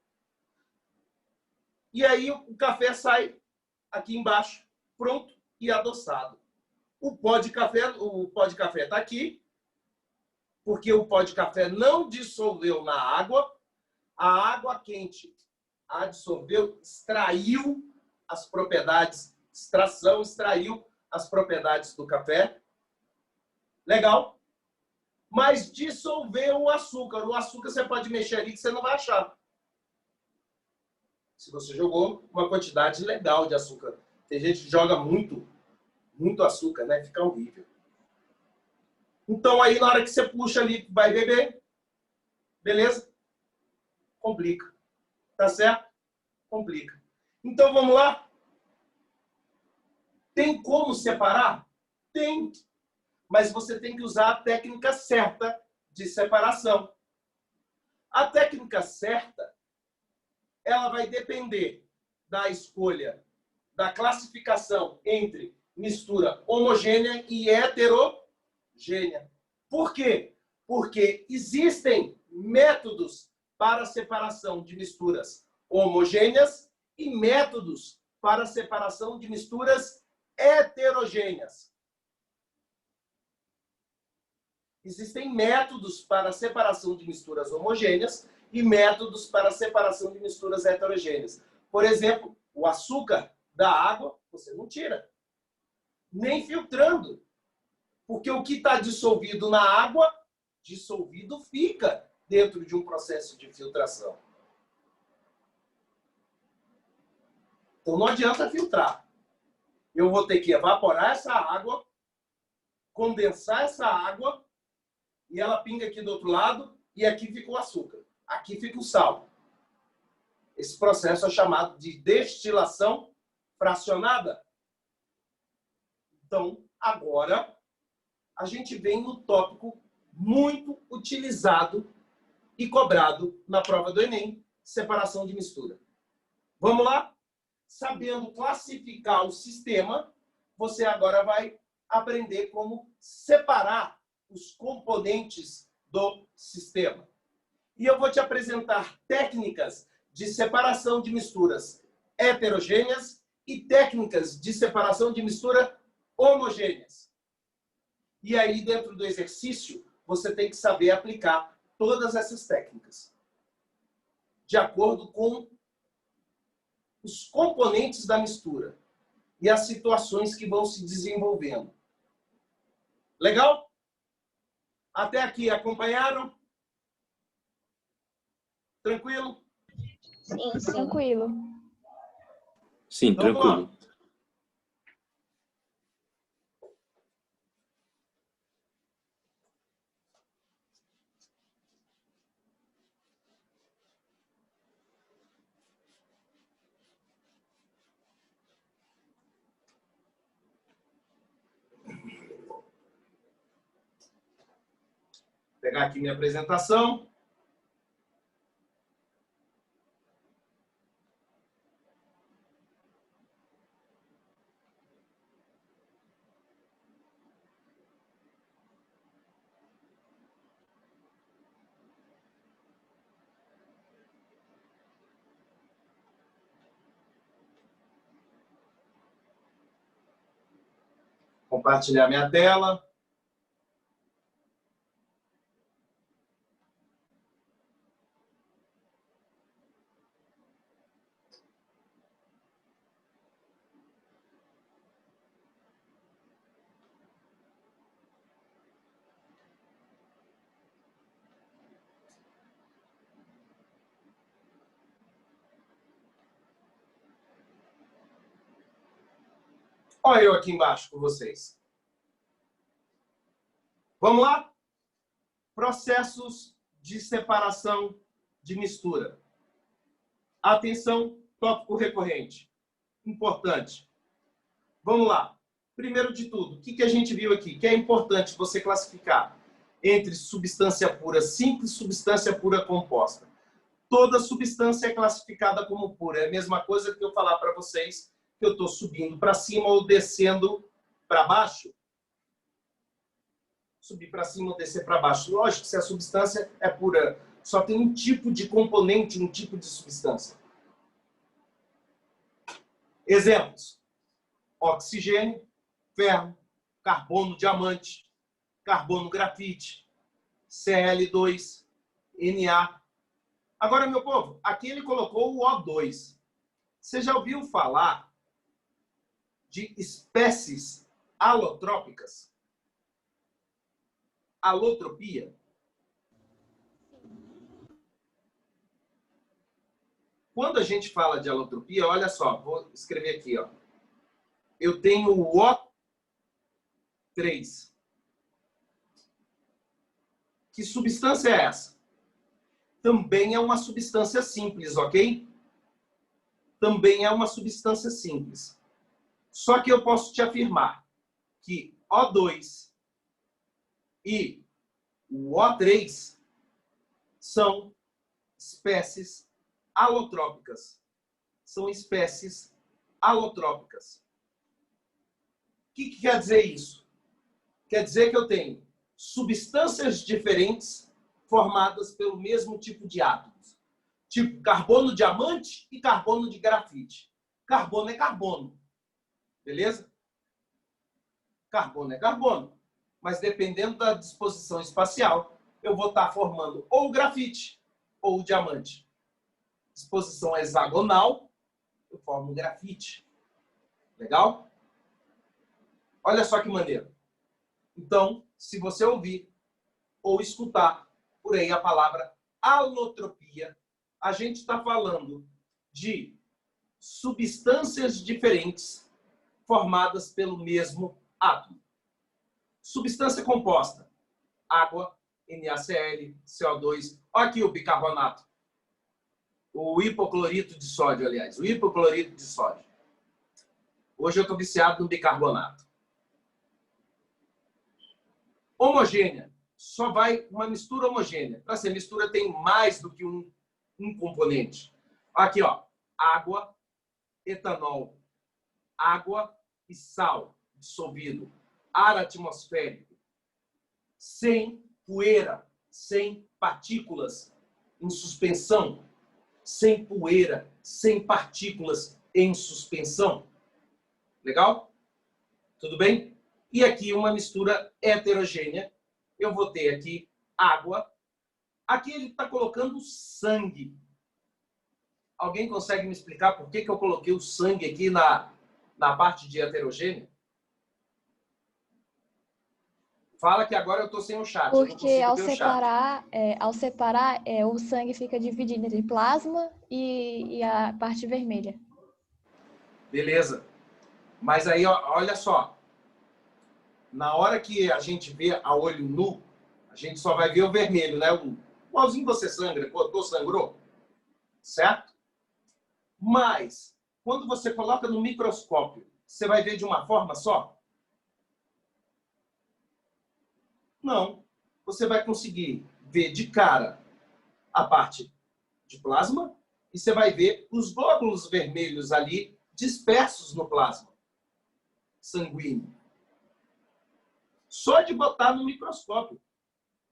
E aí o café sai aqui embaixo, pronto e adoçado. O pó de café está aqui, porque o pó de café não dissolveu na água, a água quente absorveu, extraiu as propriedades, extração, extraiu as propriedades do café. Legal? Mas dissolveu o açúcar. O açúcar você pode mexer ali que você não vai achar. Se você jogou uma quantidade legal de açúcar. Tem gente que joga muito açúcar, né? Fica horrível. Então aí na hora que você puxa ali, vai beber. Beleza? Complica. Tá certo? Complica. Então vamos lá? Tem como separar? Tem. Mas você tem que usar a técnica certa de separação. A técnica certa, ela vai depender da escolha, da classificação entre mistura homogênea e heterogênea. Por quê? Porque existem métodos para separação de misturas homogêneas e métodos para separação de misturas heterogêneas. Existem métodos para separação de misturas homogêneas e métodos para separação de misturas heterogêneas. Por exemplo, o açúcar da água você não tira, nem filtrando, porque o que está dissolvido na água, dissolvido fica dentro de um processo de filtração. Então não adianta filtrar. Eu vou ter que evaporar essa água, condensar essa água, e ela pinga aqui do outro lado, e aqui fica o açúcar. Aqui fica o sal. Esse processo é chamado de destilação fracionada. Então, agora, a gente vem no tópico muito utilizado e cobrado na prova do Enem, separação de mistura. Vamos lá? Sabendo classificar o sistema, você agora vai aprender como separar os componentes do sistema. E eu vou te apresentar técnicas de separação de misturas heterogêneas e técnicas de separação de mistura homogêneas. E aí, dentro do exercício, você tem que saber aplicar todas essas técnicas de acordo com os componentes da mistura e as situações que vão se desenvolvendo. Legal? Até aqui, acompanharam? Tranquilo? Sim, sim. Tranquilo. Sim, Então, vamos tranquilo. lá. Vou pegar aqui minha apresentação. Compartilhar minha tela. Olha eu aqui embaixo com vocês. Vamos lá? Processos de separação de mistura. Atenção, tópico recorrente. Importante. Vamos lá. Primeiro de tudo, o que a gente viu aqui? Que é importante você classificar entre substância pura simples e substância pura composta. Toda substância é classificada como pura. É a mesma coisa que eu falar para vocês que eu estou subindo para cima ou descendo para baixo. Subir para cima ou descer para baixo. Lógico que se a substância é pura, só tem um tipo de componente, um tipo de substância. Exemplos: oxigênio, ferro, carbono diamante, carbono grafite, Cl2, Na. Agora, meu povo, aqui ele colocou o O2. Você já ouviu falar de espécies alotrópicas? Alotropia? Quando a gente fala de alotropia, olha só, vou escrever aqui, ó. Eu tenho o O3. Que substância é essa? Também é uma substância simples, ok? Também é uma substância simples. Só que eu posso te afirmar que O2 e o O3 são espécies alotrópicas. São espécies alotrópicas. O que quer dizer isso? Quer dizer que eu tenho substâncias diferentes formadas pelo mesmo tipo de átomos. Tipo carbono diamante e carbono de grafite. Carbono é carbono. Beleza? Carbono é carbono. Mas dependendo da disposição espacial, eu vou estar formando ou o grafite ou o diamante. Disposição hexagonal, eu formo o grafite. Legal? Olha só que maneiro. Então, se você ouvir ou escutar por aí a palavra alotropia, a gente está falando de substâncias diferentes formadas pelo mesmo átomo. Substância composta: água, NaCl, CO2. Olha aqui o bicarbonato. O hipoclorito de sódio, aliás. O hipoclorito de sódio. Hoje eu estou viciado no bicarbonato. Homogênea. Só vai uma mistura homogênea. Para ser mistura tem mais do que um componente. Aqui, ó. Água, etanol, água e sal dissolvido. Ar atmosférico. Sem poeira, sem partículas em suspensão. Sem poeira, sem partículas em suspensão. Legal? Tudo bem? E aqui uma mistura heterogênea. Eu vou ter aqui água. Aqui ele está colocando sangue. Alguém consegue me explicar por que eu coloquei o sangue aqui na parte de heterogênea? Fala que agora eu estou sem o chat. Porque ao separar, o sangue fica dividido entre plasma e a parte vermelha. Beleza. Mas aí, ó, olha só. Na hora que a gente vê a olho nu, a gente só vai ver o vermelho, né? Igualzinho você sangra, cortou, sangrou. Certo? Mas, quando você coloca no microscópio, você vai ver de uma forma só? Não. Você vai conseguir ver de cara a parte de plasma e você vai ver os glóbulos vermelhos ali dispersos no plasma sanguíneo. Só de botar no microscópio.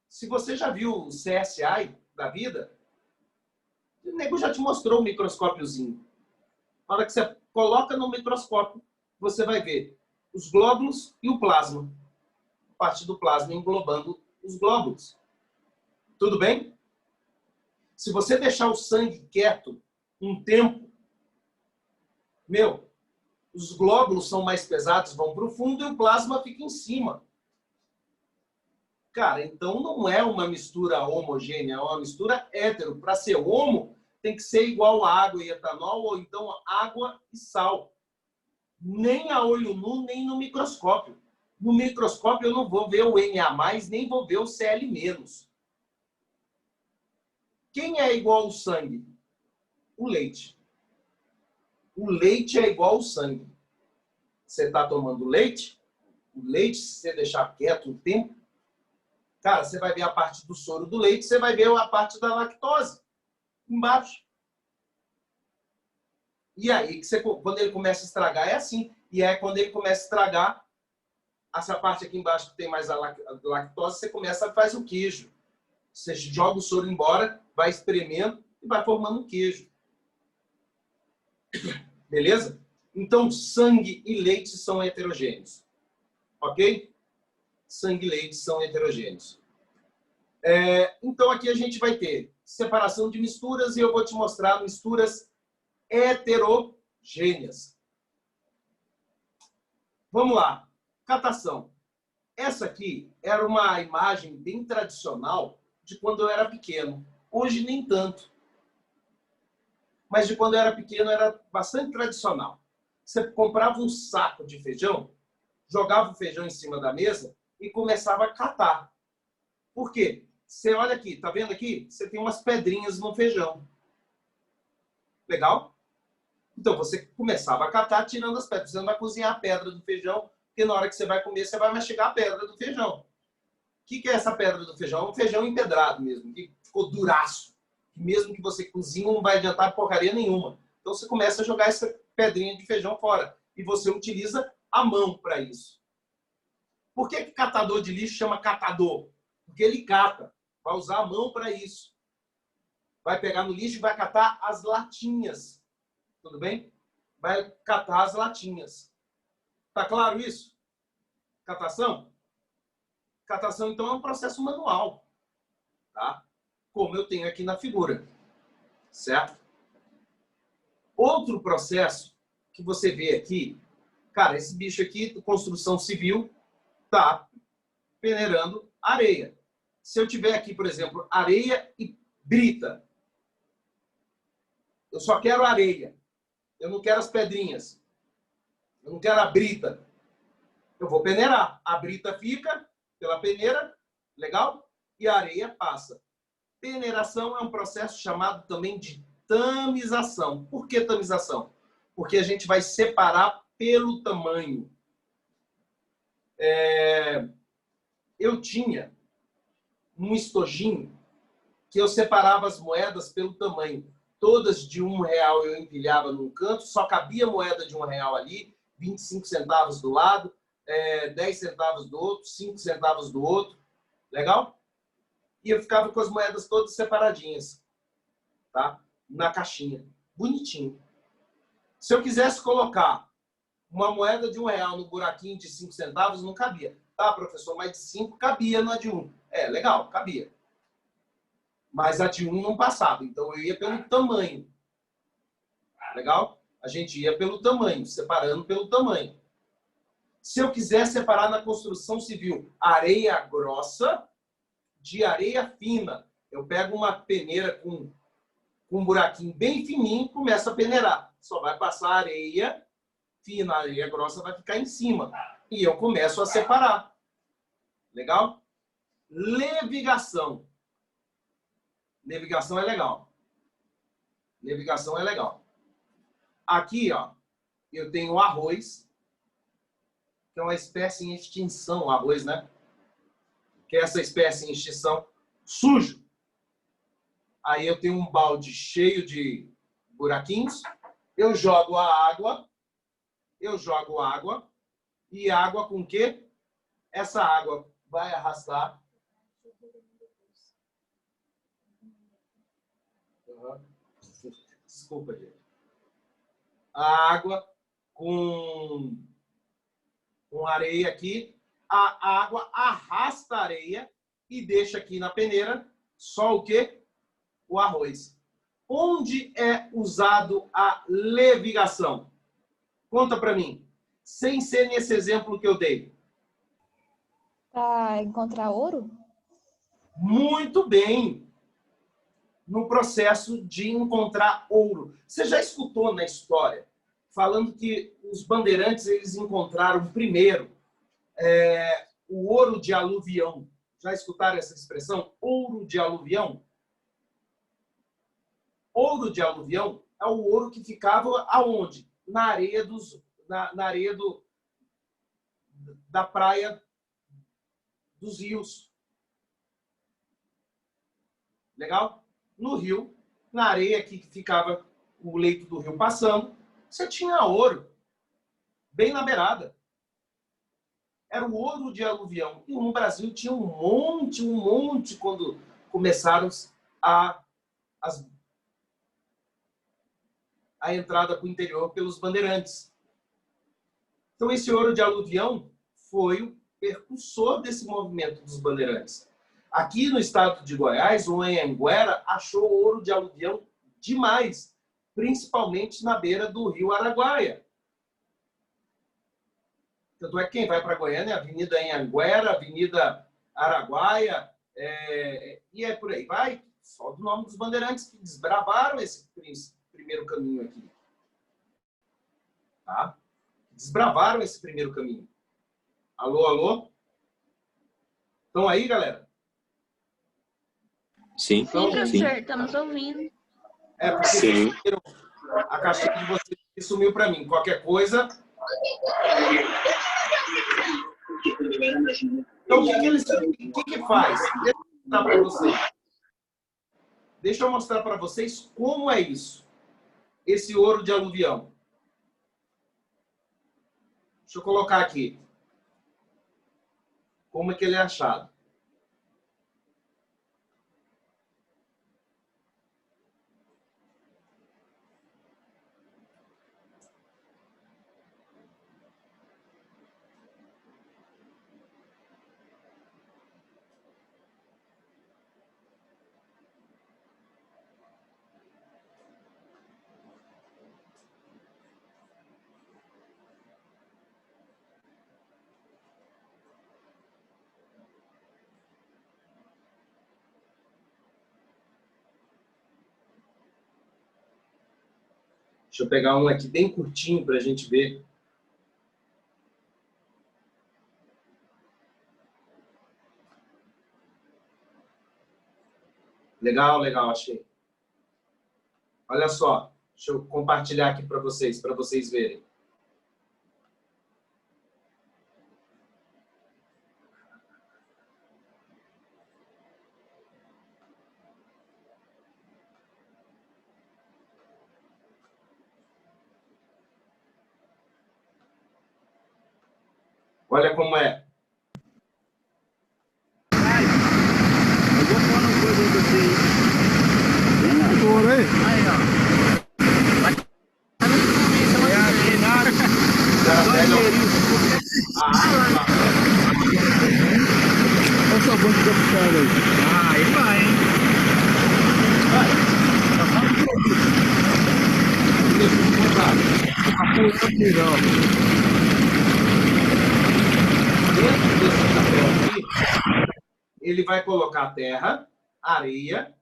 Se você já viu o CSI da vida, o nego já te mostrou o microscópiozinho. Na hora que você coloca no microscópio, você vai ver os glóbulos e o plasma. Parte do plasma englobando os glóbulos. Tudo bem? Se você deixar o sangue quieto um tempo, os glóbulos são mais pesados, vão para o fundo e o plasma fica em cima. Cara, então não é uma mistura homogênea, é uma mistura hétero. Para ser homo, tem que ser igual a água e etanol, ou então água e sal. Nem a olho nu, nem no microscópio. No microscópio eu não vou ver o Na+, nem vou ver o Cl-. Quem é igual ao sangue? O leite. O leite é igual ao sangue. Você está tomando leite, o leite, se você deixar quieto um tempo, cara, você vai ver a parte do soro do leite, você vai ver a parte da lactose embaixo. E aí, quando ele começa a estragar, é assim. E é quando ele começa a estragar, essa parte aqui embaixo que tem mais a lactose, você começa a fazer o queijo. Você joga o soro embora, vai espremendo e vai formando um queijo. Beleza? Então, sangue e leite são heterogêneos. Ok? Sangue e leite são heterogêneos. Então, aqui a gente vai ter separação de misturas e eu vou te mostrar misturas heterogêneas. Vamos lá. Catação. Essa aqui era uma imagem bem tradicional de quando eu era pequeno. Hoje, nem tanto. Mas de quando eu era pequeno, era bastante tradicional. Você comprava um saco de feijão, jogava o feijão em cima da mesa e começava a catar. Por quê? Você olha aqui, tá vendo aqui? Você tem umas pedrinhas no feijão. Legal? Então, você começava a catar tirando as pedras. Você não vai cozinhar a pedra do feijão, porque na hora que você vai comer, você vai mastigar a pedra do feijão. O que é essa pedra do feijão? É um feijão empedrado mesmo, que ficou duraço. Mesmo que você cozinhe, não vai adiantar porcaria nenhuma. Então, você começa a jogar essa pedrinha de feijão fora. E você utiliza a mão para isso. Por que catador de lixo chama catador? Porque ele cata. Vai usar a mão para isso. Vai pegar no lixo e vai catar as latinhas. Tudo bem? Vai catar as latinhas. Tá claro isso? Catação? Catação, então, é um processo manual. Tá? Como eu tenho aqui na figura. Certo? Outro processo que você vê aqui, cara, esse bicho aqui, construção civil, tá peneirando areia. Se eu tiver aqui, por exemplo, areia e brita, eu só quero areia. Eu não quero as pedrinhas. Eu não quero a brita. Eu vou peneirar. A brita fica pela peneira, legal? E a areia passa. Peneiração é um processo chamado também de tamização. Por que tamização? Porque a gente vai separar pelo tamanho. Eu tinha um estojinho que eu separava as moedas pelo tamanho. Todas de R$1 eu empilhava num canto, só cabia moeda de R$1 ali, 25 centavos do lado, 10 centavos do outro, 5 centavos do outro. Legal? E eu ficava com as moedas todas separadinhas, tá? Na caixinha. Bonitinho. Se eu quisesse colocar uma moeda de R$1 no buraquinho de 5 centavos, não cabia. Tá, professor, mas de 5 cabia, não é de 1. Legal, cabia. Mas a de 1 não passava. Então, eu ia pelo tamanho. Legal? A gente ia pelo tamanho, separando pelo tamanho. Se eu quiser separar na construção civil areia grossa de areia fina, eu pego uma peneira com um buraquinho bem fininho e começo a peneirar. Só vai passar areia fina, a areia grossa vai ficar em cima. E eu começo a separar. Legal? Levigação. Levigação é legal. Levigação é legal. Aqui, ó, eu tenho o arroz, que é uma espécie em extinção, o arroz, né? Que é essa espécie em extinção, sujo. Aí eu tenho um balde cheio de buraquinhos, eu jogo água, e água com o quê? Essa água vai arrastar. Desculpa, gente. A água com areia aqui, a água arrasta a areia e deixa aqui na peneira só o quê? O arroz. Onde é usado a levigação? Conta para mim. Sem ser nesse exemplo que eu dei. Para encontrar ouro? Muito bem. No processo de encontrar ouro. Você já escutou na história falando que os bandeirantes eles encontraram primeiro o ouro de aluvião. Já escutaram essa expressão? Ouro de aluvião? Ouro de aluvião é o ouro que ficava aonde? Na areia, na areia da praia dos rios. Legal? No rio, na areia que ficava o leito do rio passando, você tinha ouro, bem na beirada. Era o ouro de aluvião. E no Brasil tinha um monte, quando começaram a entrada para o interior pelos bandeirantes. Então, esse ouro de aluvião foi o precursor desse movimento dos bandeirantes. Aqui no estado de Goiás, o Anhanguera achou ouro de aluvião demais, principalmente na beira do rio Araguaia. Tanto é que quem vai para Goiânia, Avenida Anhanguera, Avenida Araguaia, e por aí vai, só do nome dos bandeirantes que desbravaram esse primeiro caminho aqui. Tá? Desbravaram esse primeiro caminho. Alô, alô? Estão aí, galera? Sim. Sim, professor, estamos ouvindo. Porque sim. A caixinha de vocês sumiu para mim. Qualquer coisa... Então, o que faz? Deixa eu mostrar para vocês como é isso. Esse ouro de aluvião. Deixa eu colocar aqui. Como é que ele é achado? Deixa eu pegar um aqui bem curtinho para a gente ver. Legal, legal, achei. Olha só, deixa eu compartilhar aqui para vocês verem. Olha como é. Eu vou falar uma coisa pra você. Aí, ó. É aqui nada. Olha o sabão que tá puxado aí. Aí vai, hein? Vai. Deixa eu contar. Dentro desse chapéu aqui, ele vai colocar terra, areia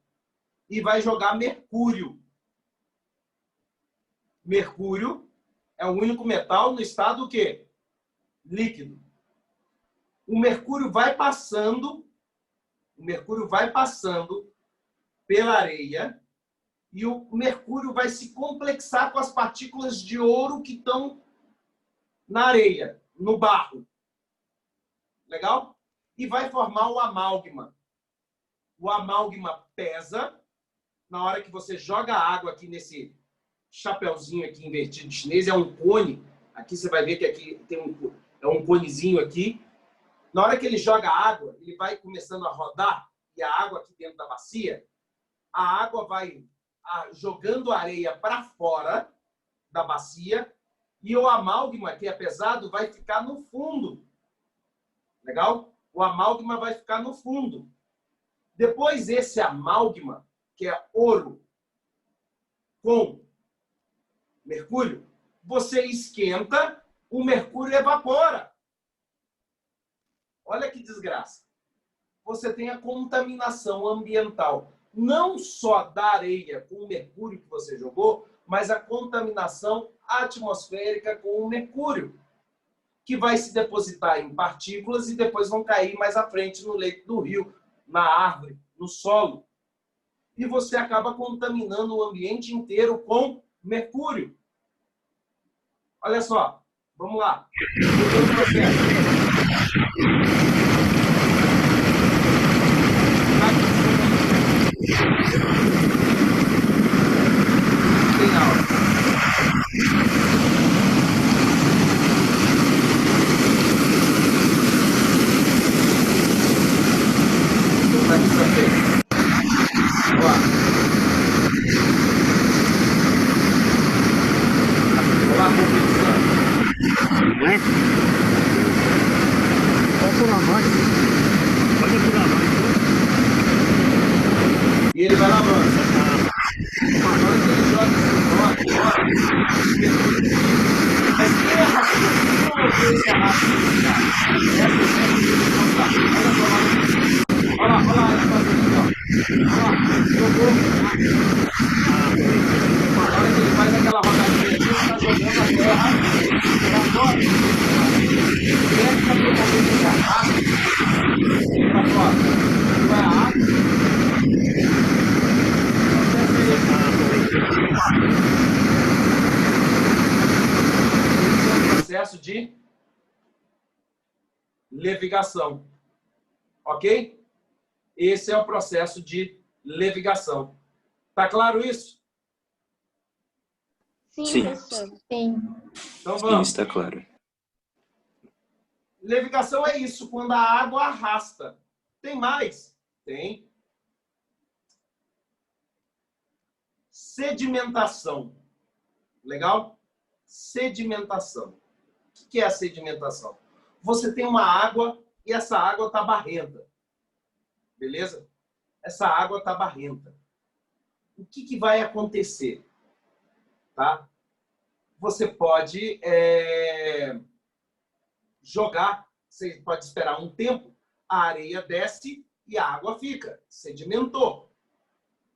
e vai jogar mercúrio. Mercúrio é o único metal no estado o quê? Líquido. O mercúrio vai passando pela areia e o mercúrio vai se complexar com as partículas de ouro que estão na areia, no barro. Legal? E vai formar o amálgama. O amálgama pesa. Na hora que você joga a água aqui nesse chapeuzinho aqui invertido chinês, é um cone. Aqui você vai ver que aqui tem um conezinho aqui. Na hora que ele joga a água, ele vai começando a rodar e a água aqui dentro da bacia, a água vai jogando a areia para fora da bacia e o amálgama, que é pesado, vai ficar no fundo. Legal? O amálgama vai ficar no fundo. Depois, esse amálgama, que é ouro com mercúrio, você esquenta, o mercúrio evapora. Olha que desgraça. Você tem a contaminação ambiental, não só da areia com o mercúrio que você jogou, mas a contaminação atmosférica com o mercúrio, que vai se depositar em partículas e depois vão cair mais à frente no leito do rio, na árvore, no solo. E você acaba contaminando o ambiente inteiro com mercúrio. Olha só, vamos lá. Primeiro processo. Tem aula. Vai me saber. Olá. Olá, competição. Né? Pode por lavar. Pode por lavar. E ele vai lavando. Agora que ele joga esse bora. Mas quem arrastou? Quem colocou esse arrasto? Olha lá, ele fazendo ó. Olha lá, jogou. Agora que ele faz aquela rodadinha aqui, ele está jogando a terra para fora. Quem é que está promovendo esse arrasto para fora? Não é a água? Esse é um processo de levigação. Ok? Esse é o processo de levigação. Tá claro isso? Sim. Professor. Sim. Então Sim, vamos. está claro. Levigação é isso, quando a água arrasta. Tem mais? Tem. Sedimentação. Legal? Sedimentação. O que é a sedimentação? Você tem uma água e essa água está barrenta. Beleza? Essa água está barrenta. O que vai acontecer? Tá? Você pode jogar, você pode esperar um tempo, a areia desce e a água fica, sedimentou.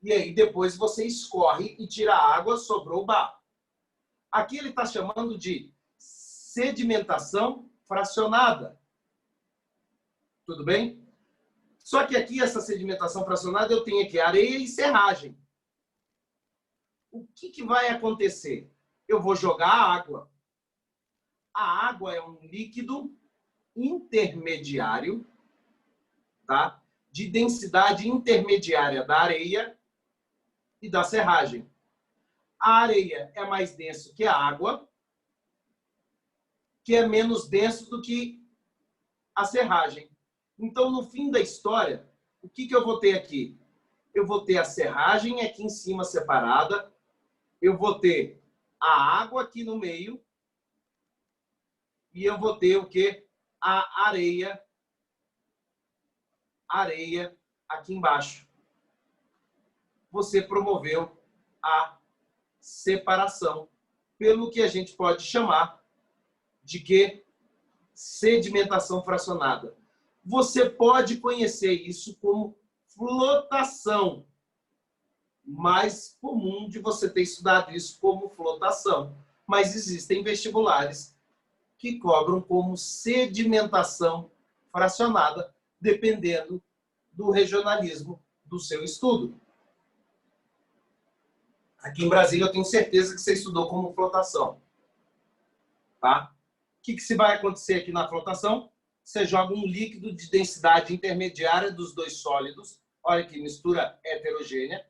E aí depois você escorre e tira a água, sobrou o barro. Aqui ele está chamando de sedimentação fracionada. Tudo bem? Só que aqui, essa sedimentação fracionada, eu tenho aqui areia e serragem. O que vai acontecer? Eu vou jogar água. A água é um líquido intermediário, tá? De densidade intermediária da areia e da serragem. A areia é mais denso que a água, que é menos denso do que a serragem. Então, no fim da história, o que eu vou ter aqui? Eu vou ter a serragem aqui em cima separada, eu vou ter a água aqui no meio e eu vou ter o quê? A areia aqui embaixo. Você promoveu a separação, pelo que a gente pode chamar de quê? Sedimentação fracionada. Você pode conhecer isso como flotação. Mais comum de você ter estudado isso como flotação. Mas existem vestibulares que cobram como sedimentação fracionada, dependendo do regionalismo do seu estudo. Aqui em Brasília eu tenho certeza que você estudou como flotação. Tá? O que se vai acontecer aqui na flotação? Você joga um líquido de densidade intermediária dos dois sólidos. Olha que mistura heterogênea.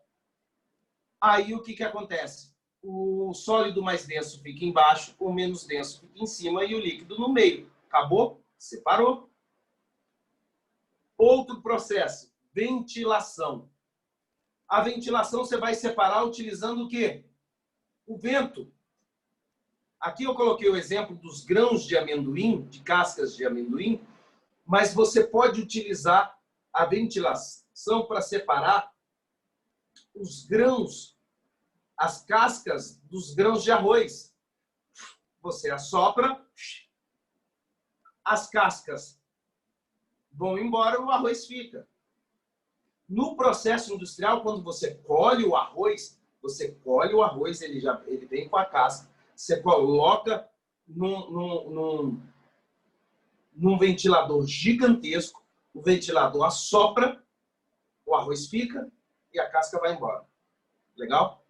Aí o que acontece? O sólido mais denso fica embaixo, o menos denso fica em cima e o líquido no meio. Acabou? Separou. Outro processo, ventilação. A ventilação você vai separar utilizando o quê? O vento. Aqui eu coloquei o exemplo dos grãos de amendoim, de cascas de amendoim, mas você pode utilizar a ventilação para separar os grãos, as cascas dos grãos de arroz. Você assopra, as cascas vão embora, o arroz fica. No processo industrial, quando você colhe o arroz, Você colhe o arroz, ele vem com a casca. Você coloca num ventilador gigantesco. O ventilador assopra, o arroz fica e a casca vai embora. Legal?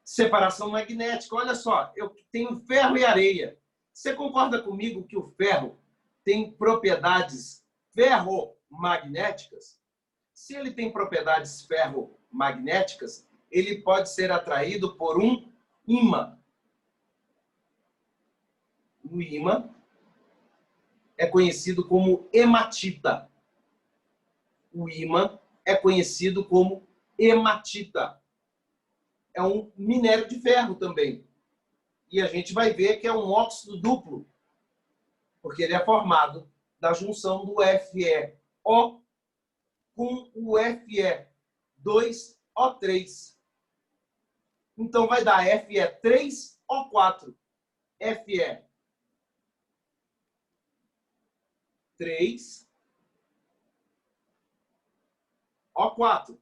Separação magnética. Olha só, eu tenho ferro e areia. Você concorda comigo que o ferro tem propriedades ferromagnéticas? Se ele tem propriedades ferromagnéticas, ele pode ser atraído por um ímã. O ímã é conhecido como hematita. O ímã é conhecido como hematita. É um minério de ferro também. E a gente vai ver que é um óxido duplo, porque ele é formado da junção do FeO com o Fe2O3. Então vai dar Fe3O4. Fe3O4.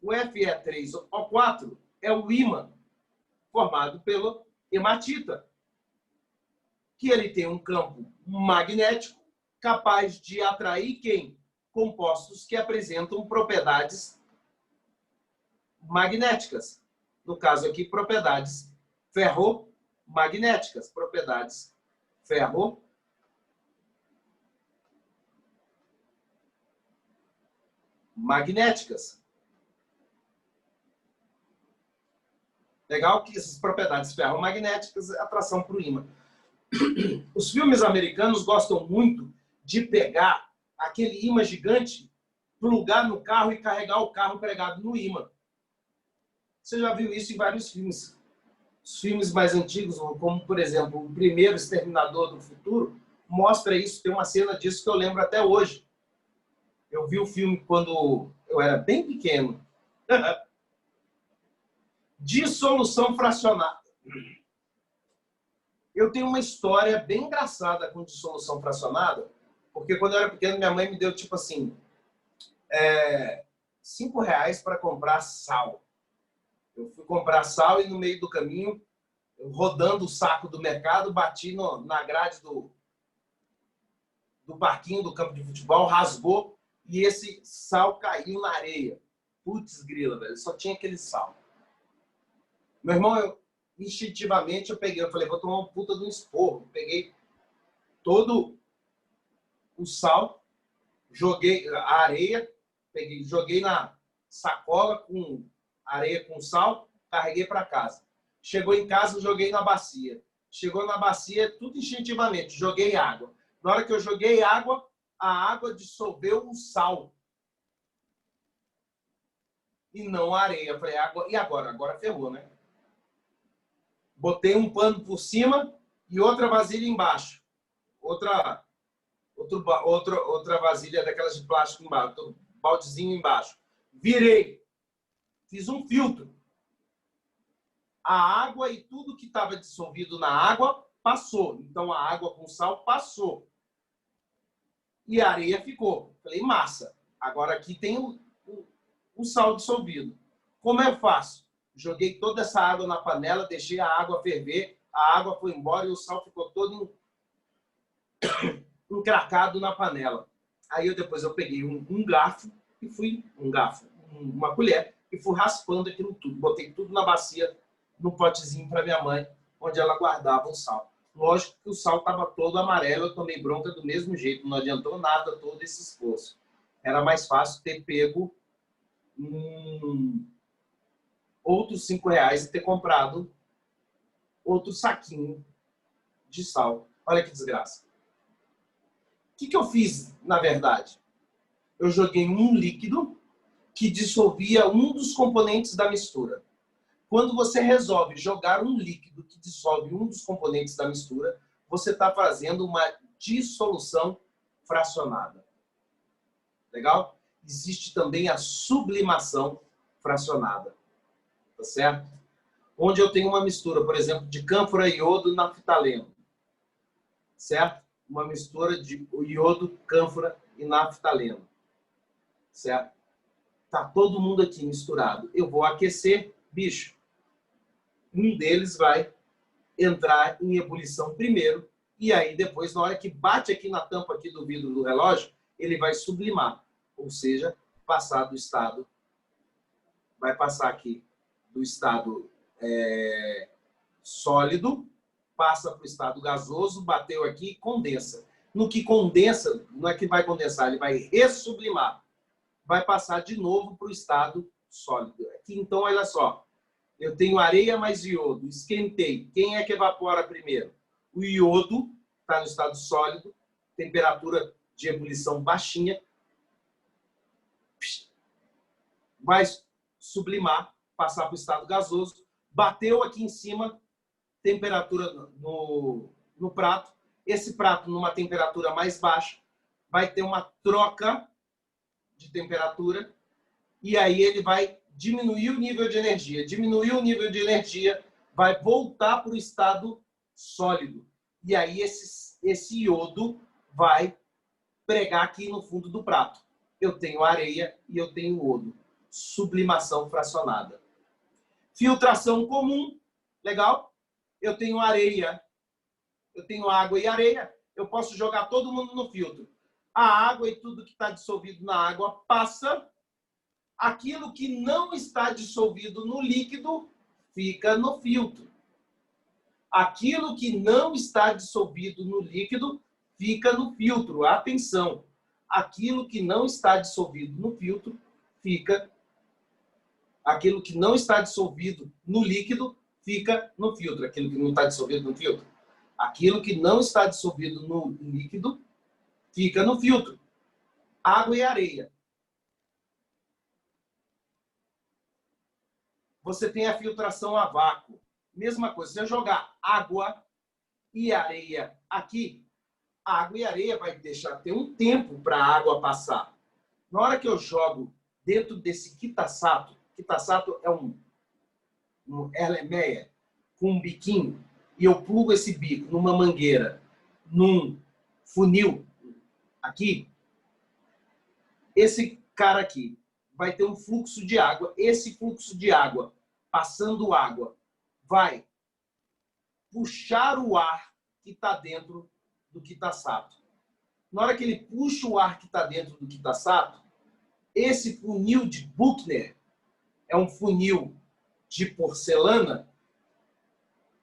O Fe3O4 é o ímã formado pela hematita, que ele tem um campo magnético capaz de atrair quem? Compostos que apresentam propriedades magnéticas. No caso aqui, propriedades ferromagnéticas. Propriedades ferromagnéticas. Legal que essas propriedades ferromagnéticas é atração para o ímã. Os filmes americanos gostam muito de pegar aquele ímã gigante, plugar no carro e carregar o carro pregado no ímã. Você já viu isso em vários filmes. Os filmes mais antigos, como, por exemplo, o primeiro Exterminador do Futuro, mostra isso. Tem uma cena disso que eu lembro até hoje. Eu vi o filme quando eu era bem pequeno. Dissolução fracionada. Eu tenho uma história bem engraçada com dissolução fracionada, porque quando eu era pequeno, minha mãe me deu, tipo assim, R$5 para comprar sal. Eu fui comprar sal e no meio do caminho, rodando o saco do mercado, bati na grade do parquinho do campo de futebol, rasgou e esse sal caiu na areia. Putz grila, velho, só tinha aquele sal. Meu irmão, instintivamente eu falei, vou tomar uma puta de um esporro. Peguei todo o sal, joguei a areia, joguei na sacola com areia com sal, carreguei para casa. Chegou em casa, joguei na bacia. Chegou na bacia, tudo instintivamente, joguei água. Na hora que eu joguei água, a água dissolveu o sal. E não a areia. Eu falei, e agora? Agora ferrou, né? Botei um pano por cima e outra vasilha embaixo. Outra vasilha daquelas de plástico embaixo. Outro baldezinho embaixo. Virei. Fiz um filtro. A água e tudo que estava dissolvido na água passou. Então, a água com sal passou. E a areia ficou. Falei, massa. Agora aqui tem o sal dissolvido. Como eu faço? Joguei toda essa água na panela, deixei a água ferver, a água foi embora e o sal ficou todo encracado na panela. Aí depois eu peguei um garfo e fui... uma colher, e fui raspando aquilo tudo. Botei tudo na bacia, no potezinho para minha mãe, onde ela guardava o sal. Lógico que o sal estava todo amarelo, eu tomei bronca do mesmo jeito, não adiantou nada todo esse esforço. Era mais fácil ter pego outros R$5 e ter comprado outro saquinho de sal. Olha que desgraça. O que eu fiz, na verdade? Eu joguei um líquido que dissolvia um dos componentes da mistura. Quando você resolve jogar um líquido que dissolve um dos componentes da mistura, você está fazendo uma dissolução fracionada. Legal? Existe também a sublimação fracionada. Tá certo? Onde eu tenho uma mistura, por exemplo, de cânfora, iodo e naftaleno. Certo? Uma mistura de iodo, cânfora e naftaleno. Certo? Tá todo mundo aqui misturado. Eu vou aquecer, bicho. Um deles vai entrar em ebulição primeiro, e aí depois, na hora que bate aqui na tampa aqui do vidro do relógio, ele vai sublimar, ou seja, passar do estado, vai passar aqui do estado sólido, passa para o estado gasoso, bateu aqui e condensa. No que condensa, não é que vai condensar, ele vai ressublimar, vai passar de novo para o estado sólido. Aqui, então, olha só, eu tenho areia mais iodo, esquentei. Quem é que evapora primeiro? O iodo está no estado sólido, temperatura de ebulição baixinha, vai sublimar, passar para o estado gasoso, bateu aqui em cima, temperatura no prato, esse prato numa temperatura mais baixa, vai ter uma troca de temperatura, e aí ele vai diminuir o nível de energia. Diminuir o nível de energia, vai voltar para o estado sólido. E aí esse iodo vai pregar aqui no fundo do prato. Eu tenho areia e eu tenho iodo. Sublimação fracionada. Filtração comum, legal? Eu tenho areia, eu tenho água e areia, eu posso jogar todo mundo no filtro. A água e tudo que está dissolvido na água passa. Aquilo que não está dissolvido no líquido fica no filtro. Aquilo que não está dissolvido no líquido fica no filtro. Atenção! Aquilo que não está dissolvido no filtro fica. Aquilo que não está dissolvido no líquido fica no filtro. Aquilo que não está dissolvido no filtro. Aquilo que não está dissolvido no líquido fica no filtro. Água e areia. Você tem a filtração a vácuo. Mesma coisa, se eu jogar água e areia aqui, a água e areia vai deixar ter um tempo para a água passar. Na hora que eu jogo dentro desse quitasato é um erlemeia com um biquinho, e eu plugo esse bico numa mangueira, num funil aqui, esse cara aqui vai ter um fluxo de água. Esse fluxo de água, passando água, vai puxar o ar que está dentro do quitasato. Na hora que ele puxa o ar que está dentro do quitasato, esse funil de Buchner, é um funil de porcelana,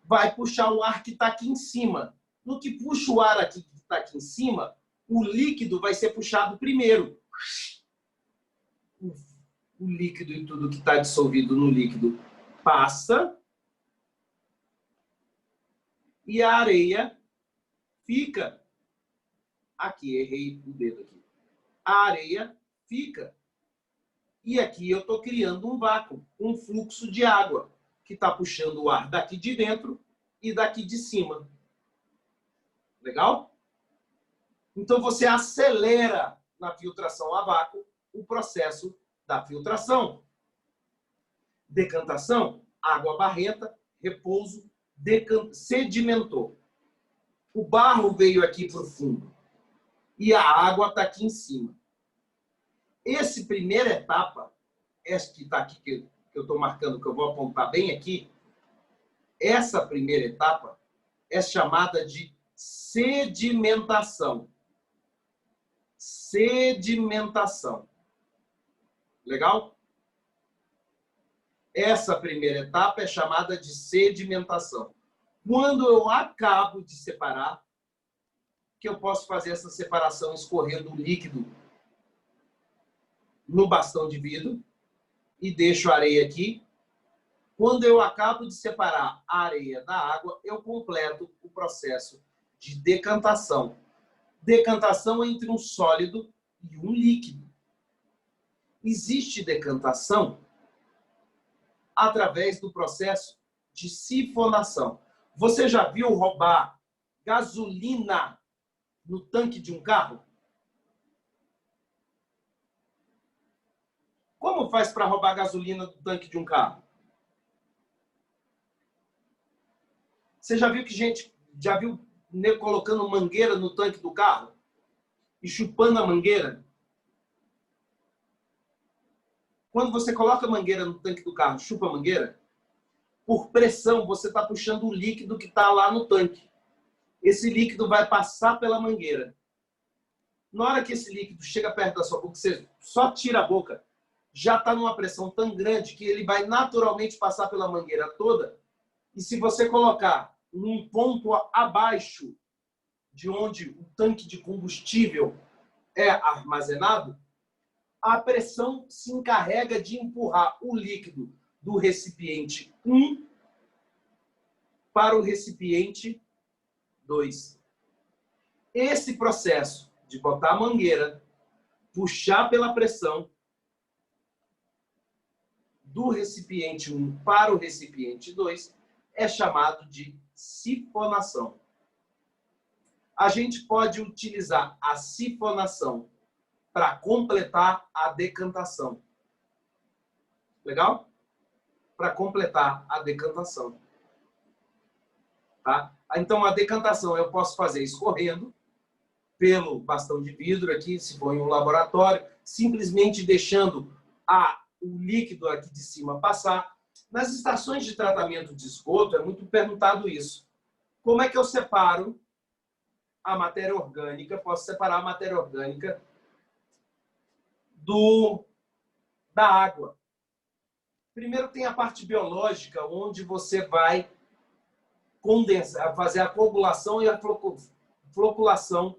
vai puxar o ar que está aqui em cima. No que puxa o ar aqui que está aqui em cima, o líquido vai ser puxado primeiro. O líquido e tudo que está dissolvido no líquido passa, e a areia fica. Aqui, errei o dedo aqui. A areia fica. E aqui eu estou criando um vácuo, um fluxo de água, que está puxando o ar daqui de dentro e daqui de cima. Legal? Então você acelera na filtração a vácuo o processo da filtração. Decantação, água barrenta, repouso, sedimentou. O barro veio aqui para o fundo e a água está aqui em cima. Essa primeira etapa, essa que está aqui, que eu estou marcando, que eu vou apontar bem aqui, essa primeira etapa é chamada de sedimentação. Sedimentação. Legal? Essa primeira etapa é chamada de sedimentação. Quando eu acabo de separar, que eu posso fazer essa separação escorrendo o líquido no bastão de vidro e deixo a areia aqui. Quando eu acabo de separar a areia da água, eu completo o processo de decantação. Decantação entre um sólido e um líquido. Existe decantação através do processo de sifonação. Você já viu roubar gasolina no tanque de um carro? Como faz para roubar gasolina do tanque de um carro? Você já viu já viu nego colocando mangueira no tanque do carro e chupando a mangueira? Quando você coloca a mangueira no tanque do carro, chupa a mangueira, por pressão, você está puxando o líquido que está lá no tanque. Esse líquido vai passar pela mangueira. Na hora que esse líquido chega perto da sua boca, você só tira a boca, já está numa pressão tão grande que ele vai naturalmente passar pela mangueira toda. E se você colocar num ponto abaixo de onde o tanque de combustível é armazenado, a pressão se encarrega de empurrar o líquido do recipiente 1 para o recipiente 2. Esse processo de botar a mangueira, puxar pela pressão do recipiente 1 para o recipiente 2 é chamado de sifonação. A gente pode utilizar a sifonação para completar a decantação. Legal? Para completar a decantação. Tá? Então, a decantação eu posso fazer escorrendo pelo bastão de vidro aqui, se for em um laboratório, simplesmente deixando o líquido aqui de cima passar. Nas estações de tratamento de esgoto, é muito perguntado isso. Como é que eu separo a matéria orgânica? Posso separar a matéria orgânica da água. Primeiro tem a parte biológica, onde você vai condensar, fazer a coagulação e a floculação.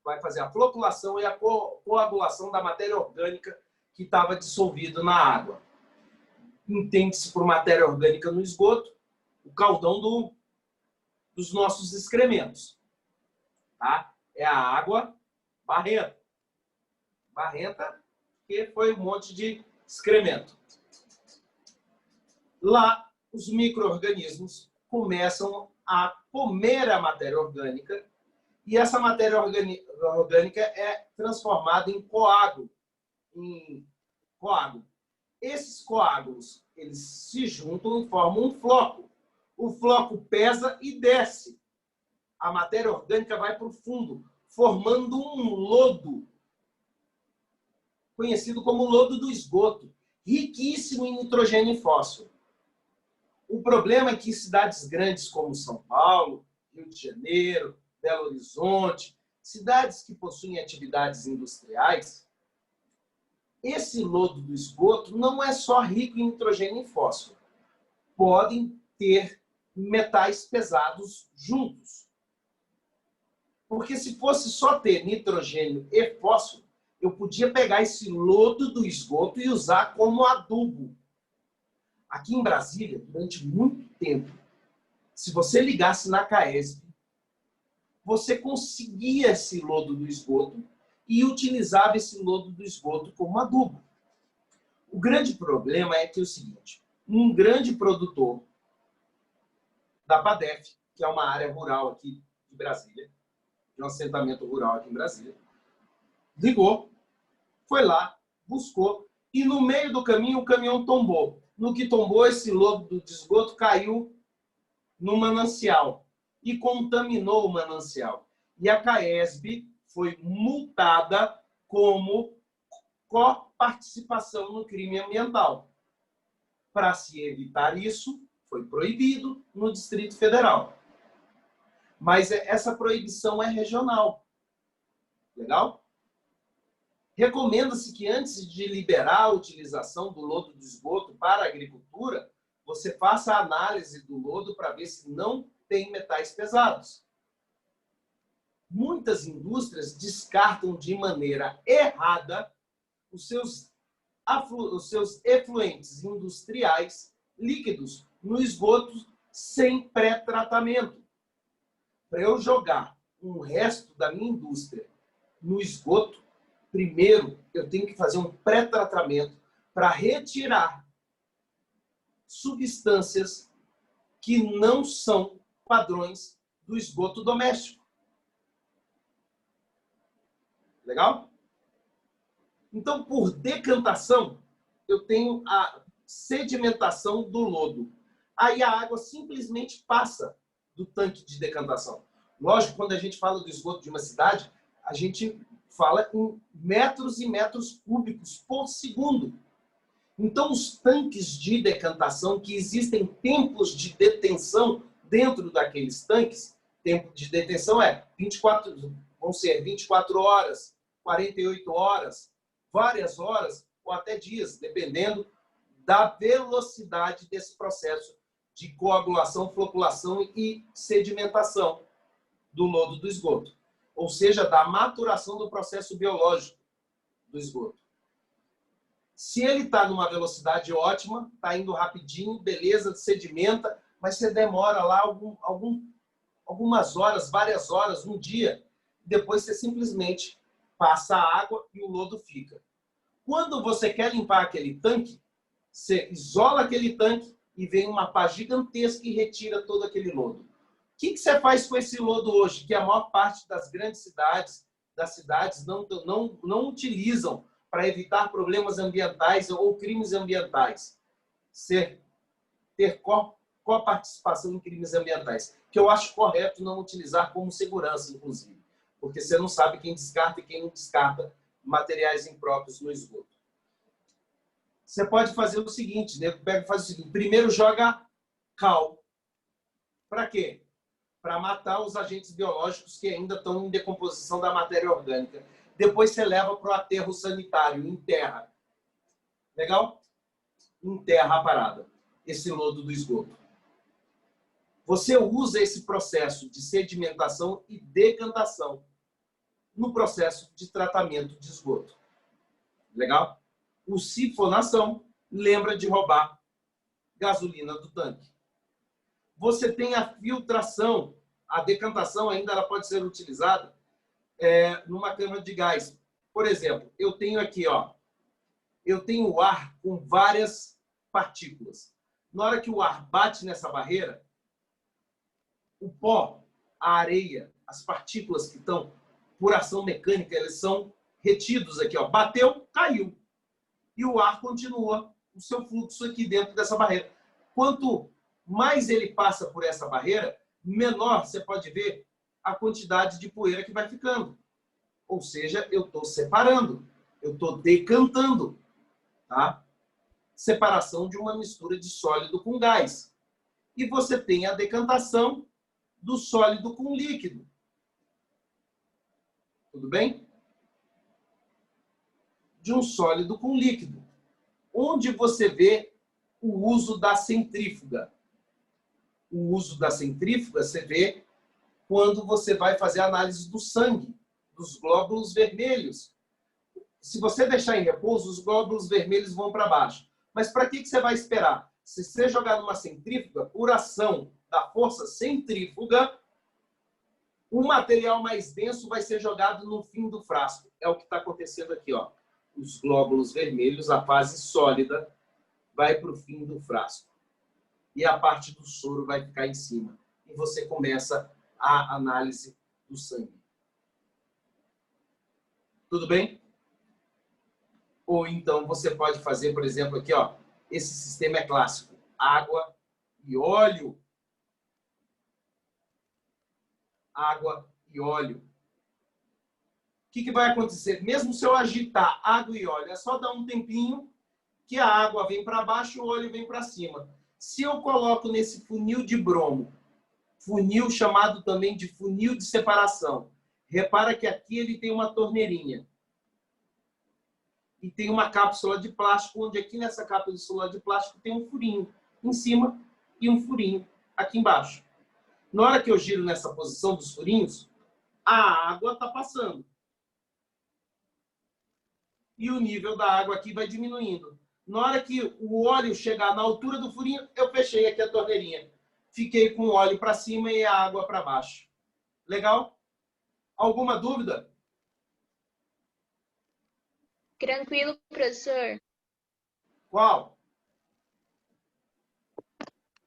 Vai fazer a floculação e a coagulação da matéria orgânica que estava dissolvida na água. Entende-se por matéria orgânica no esgoto, o caudão dos nossos excrementos. Tá? É a água barrenta. Barrenta, que foi um monte de excremento. Lá, os micro-organismos começam a comer a matéria orgânica e essa matéria orgânica é transformada em coágulo. Esses coágulos, eles se juntam e formam um floco. O floco pesa e desce. A matéria orgânica vai para o fundo, formando um lodo, conhecido como lodo do esgoto, riquíssimo em nitrogênio e fósforo. O problema é que cidades grandes como São Paulo, Rio de Janeiro, Belo Horizonte, cidades que possuem atividades industriais, esse lodo do esgoto não é só rico em nitrogênio e fósforo. Podem ter metais pesados juntos. Porque se fosse só ter nitrogênio e fósforo, eu podia pegar esse lodo do esgoto e usar como adubo. Aqui em Brasília, durante muito tempo, se você ligasse na CAESB, você conseguia esse lodo do esgoto e utilizava esse lodo do esgoto como adubo. O grande problema é que é o seguinte, um grande produtor da PADEF, que é uma área rural aqui de Brasília, de um assentamento rural aqui em Brasília, ligou, foi lá, buscou, e no meio do caminho o caminhão tombou. No que tombou, esse lodo do esgoto caiu no manancial e contaminou o manancial. E a CAESB foi multada como coparticipação no crime ambiental. Para se evitar isso, foi proibido no Distrito Federal. Mas essa proibição é regional. Legal? Recomenda-se que antes de liberar a utilização do lodo do esgoto para a agricultura, você faça a análise do lodo para ver se não tem metais pesados. Muitas indústrias descartam de maneira errada os seus efluentes industriais líquidos no esgoto sem pré-tratamento. Para eu jogar um resto da minha indústria no esgoto, primeiro eu tenho que fazer um pré-tratamento para retirar substâncias que não são padrões do esgoto doméstico. Legal? Então, por decantação, eu tenho a sedimentação do lodo. Aí a água simplesmente passa do tanque de decantação. Lógico, quando a gente fala do esgoto de uma cidade, a gente fala em metros e metros cúbicos por segundo. Então, os tanques de decantação, que existem tempos de detenção dentro daqueles tanques, tempo de detenção vão ser 24 horas, 48 horas, várias horas ou até dias, dependendo da velocidade desse processo de coagulação, floculação e sedimentação do lodo do esgoto. Ou seja, da maturação do processo biológico do esgoto. Se ele está numa velocidade ótima, está indo rapidinho, beleza, sedimenta, mas você demora lá algumas horas, várias horas, um dia, depois você simplesmente passa a água e o lodo fica. Quando você quer limpar aquele tanque, você isola aquele tanque e vem uma pá gigantesca e retira todo aquele lodo. O que você faz com esse lodo hoje? Que a maior parte das grandes cidades, não utilizam para evitar problemas ambientais ou crimes ambientais. Ter coparticipação em crimes ambientais. Que eu acho correto não utilizar como segurança, inclusive. Porque você não sabe quem descarta e quem não descarta materiais impróprios no esgoto. Você pode fazer o seguinte, né? Faz o seguinte, primeiro joga cal. Para quê? Para matar os agentes biológicos que ainda estão em decomposição da matéria orgânica. Depois você leva para o aterro sanitário, enterra. Legal? Enterra a parada, esse lodo do esgoto. Você usa esse processo de sedimentação e decantação no processo de tratamento de esgoto. Legal? O sifonação lembra de roubar gasolina do tanque. Você tem a filtração, a decantação ainda ela pode ser utilizada numa câmara de gás. Por exemplo, eu tenho aqui, ó, eu tenho o ar com várias partículas. Na hora que o ar bate nessa barreira, o pó, a areia, as partículas que estão por ação mecânica, eles são retidos aqui, ó. Bateu, caiu. E o ar continua o seu fluxo aqui dentro dessa barreira. Quanto mais ele passa por essa barreira, menor você pode ver a quantidade de poeira que vai ficando. Ou seja, eu estou separando, eu estou decantando. Tá? Separação de uma mistura de sólido com gás. E você tem a decantação do sólido com líquido. Tudo bem? De um sólido com líquido. Onde você vê o uso da centrífuga. O uso da centrífuga você vê quando você vai fazer a análise do sangue, dos glóbulos vermelhos. Se você deixar em repouso, os glóbulos vermelhos vão para baixo. Mas para que você vai esperar? Se você jogar numa centrífuga, por ação da força centrífuga, o material mais denso vai ser jogado no fim do frasco. É o que está acontecendo aqui, ó. Os glóbulos vermelhos, a fase sólida, vai para o fim do frasco. E a parte do soro vai ficar em cima. E você começa a análise do sangue. Tudo bem? Ou então você pode fazer, por exemplo, aqui, ó. Esse sistema é clássico. Água e óleo. Água e óleo. O que vai acontecer? Mesmo se eu agitar água e óleo, é só dar um tempinho que a água vem para baixo e o óleo vem para cima. Se eu coloco nesse funil de bromo, funil chamado também de funil de separação, repara que aqui ele tem uma torneirinha. E tem uma cápsula de plástico, onde aqui nessa cápsula de plástico tem um furinho em cima e um furinho aqui embaixo. Na hora que eu giro nessa posição dos furinhos, a água está passando. E o nível da água aqui vai diminuindo. Na hora que o óleo chegar na altura do furinho, eu fechei aqui a torneirinha. Fiquei com o óleo para cima e a água para baixo. Legal? Alguma dúvida? Tranquilo, professor? Qual?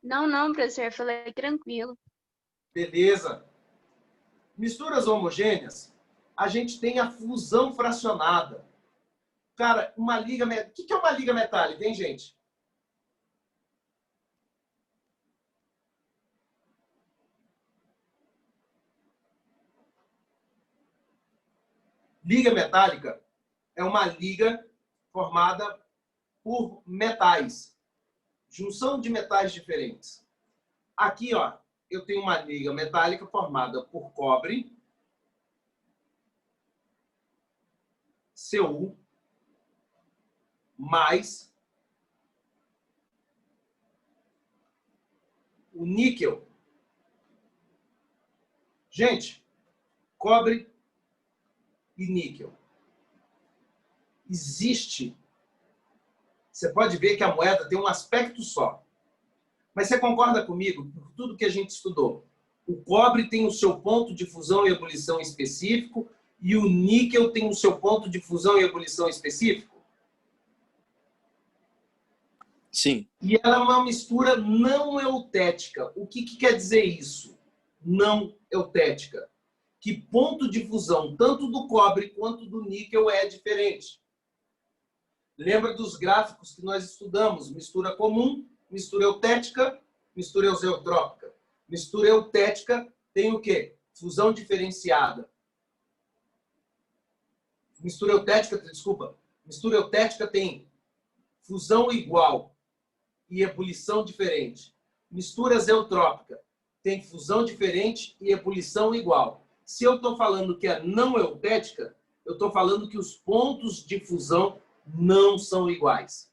Não, professor, falei tranquilo. Beleza. Misturas homogêneas, a gente tem a fusão fracionada. Cara, uma liga... O que é uma liga metálica, hein, gente? Liga metálica é uma liga formada por metais, junção de metais diferentes. Aqui, ó, eu tenho uma liga metálica formada por cobre, Cu, mais o níquel. Gente, cobre e níquel. Existe. Você pode ver que a moeda tem um aspecto só. Mas você concorda comigo, por tudo que a gente estudou? O cobre tem o seu ponto de fusão e ebulição específico e o níquel tem o seu ponto de fusão e ebulição específico? Sim. E ela é uma mistura não eutética. O que quer dizer isso? Não eutética. Que ponto de fusão, tanto do cobre quanto do níquel, é diferente. Lembra dos gráficos que nós estudamos? Mistura comum, mistura eutética, mistura eusotrópica. Mistura eutética tem o quê? Fusão diferenciada. Mistura eutética tem fusão igual e ebulição diferente. Mistura eutrópica tem fusão diferente e ebulição igual. Se eu estou falando que é não eutética, eu estou falando que os pontos de fusão não são iguais.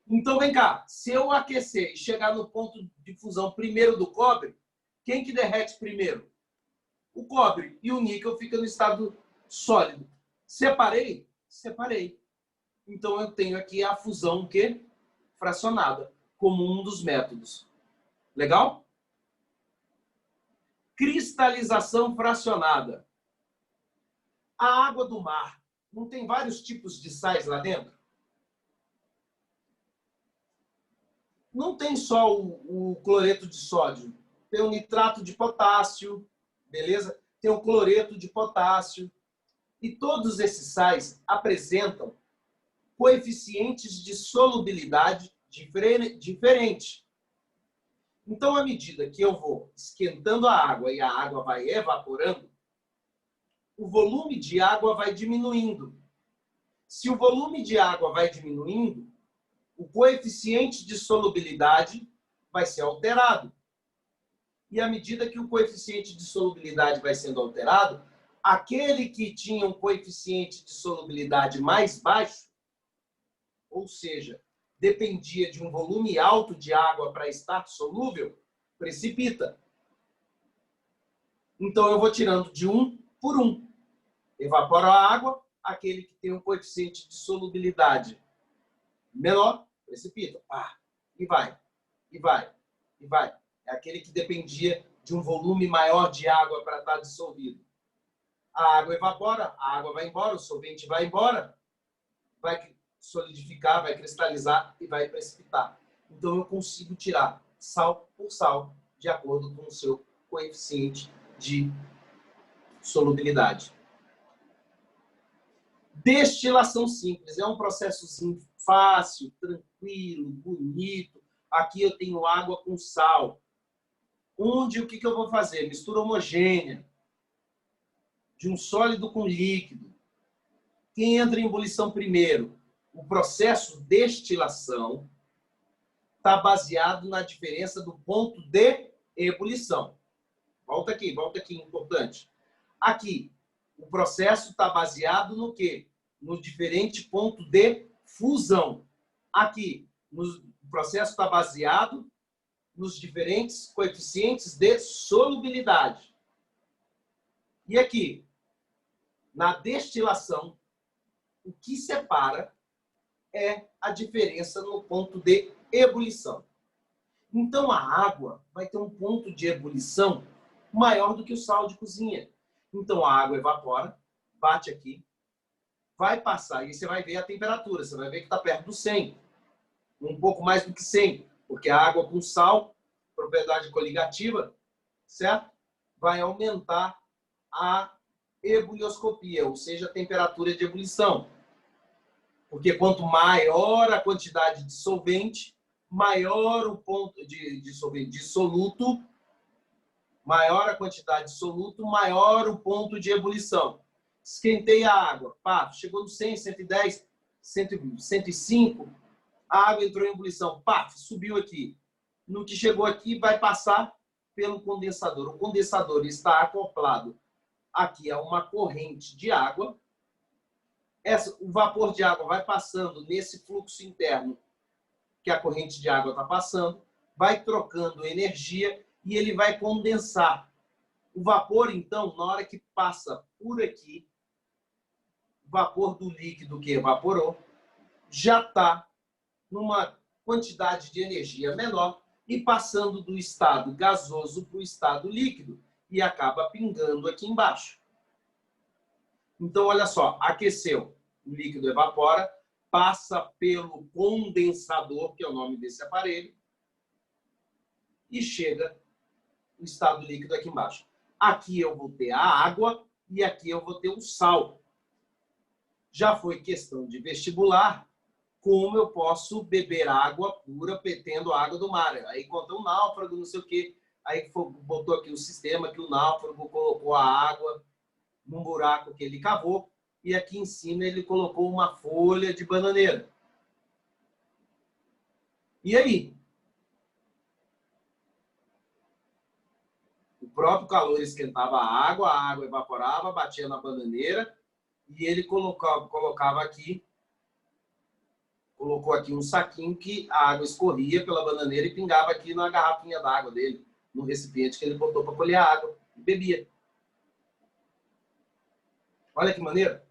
Então, vem cá. Se eu aquecer e chegar no ponto de fusão primeiro do cobre, quem que derrete primeiro? O cobre. E o níquel fica no estado sólido. Separei? Separei. Então, eu tenho aqui a fusão fracionada, como um dos métodos. Legal? Cristalização fracionada. A água do mar não tem vários tipos de sais lá dentro? Não tem só o cloreto de sódio. Tem o nitrato de potássio, beleza? Tem o cloreto de potássio. E todos esses sais apresentam coeficientes de solubilidade diferentes. Então, à medida que eu vou esquentando a água e a água vai evaporando, o volume de água vai diminuindo. Se o volume de água vai diminuindo, o coeficiente de solubilidade vai ser alterado. E à medida que o coeficiente de solubilidade vai sendo alterado, aquele que tinha um coeficiente de solubilidade mais baixo, ou seja, dependia de um volume alto de água para estar solúvel, precipita. Então, eu vou tirando de um por um. Evapora a água, aquele que tem um coeficiente de solubilidade menor, precipita. E vai, e vai, e vai. É aquele que dependia de um volume maior de água para estar dissolvido. A água evapora, a água vai embora, o solvente vai embora, vai solidificar, vai cristalizar e vai precipitar. Então, eu consigo tirar sal por sal de acordo com o seu coeficiente de solubilidade. Destilação simples. É um processozinho fácil, tranquilo, bonito. Aqui eu tenho água com sal. O que eu vou fazer? Mistura homogênea de um sólido com líquido. Quem entra em ebulição primeiro? O processo destilação está baseado na diferença do ponto de ebulição. Volta aqui, importante. Aqui, o processo está baseado no quê? No diferente ponto de fusão. Aqui, o processo está baseado nos diferentes coeficientes de solubilidade. E aqui, na destilação, o que separa é a diferença no ponto de ebulição. Então, a água vai ter um ponto de ebulição maior do que o sal de cozinha. Então, a água evapora, bate aqui, vai passar, e você vai ver a temperatura, você vai ver que está perto do 100. Um pouco mais do que 100, porque a água com sal, propriedade coligativa, certo? Vai aumentar a ebulioscopia, ou seja, a temperatura de ebulição. Porque quanto maior a quantidade de solvente, maior o ponto de soluto, maior a quantidade de soluto, maior o ponto de ebulição. Esquentei a água. Pá, chegou no 100, 110, 105. A água entrou em ebulição. Pá, subiu aqui. No que chegou aqui, vai passar pelo condensador. O condensador está acoplado aqui a uma corrente de água. O vapor de água vai passando nesse fluxo interno que a corrente de água está passando, vai trocando energia e ele vai condensar. O vapor, então, na hora que passa por aqui, o vapor do líquido que evaporou já está numa quantidade de energia menor e passando do estado gasoso para o estado líquido e acaba pingando aqui embaixo. Então, olha só, aqueceu, o líquido evapora, passa pelo condensador, que é o nome desse aparelho, e chega no estado líquido aqui embaixo. Aqui eu vou ter a água e aqui eu vou ter o sal. Já foi questão de vestibular, como eu posso beber água pura tendo água do mar. Aí conta um náufrago, não sei o quê. Aí botou aqui o sistema que o náufrago colocou a água num buraco que ele cavou e aqui em cima ele colocou uma folha de bananeira. E aí? O próprio calor esquentava a água evaporava, batia na bananeira e ele colocava aqui, colocou aqui um saquinho que a água escorria pela bananeira e pingava aqui na garrafinha d'água dele, no recipiente que ele botou para colher a água e bebia. Olha que maneiro.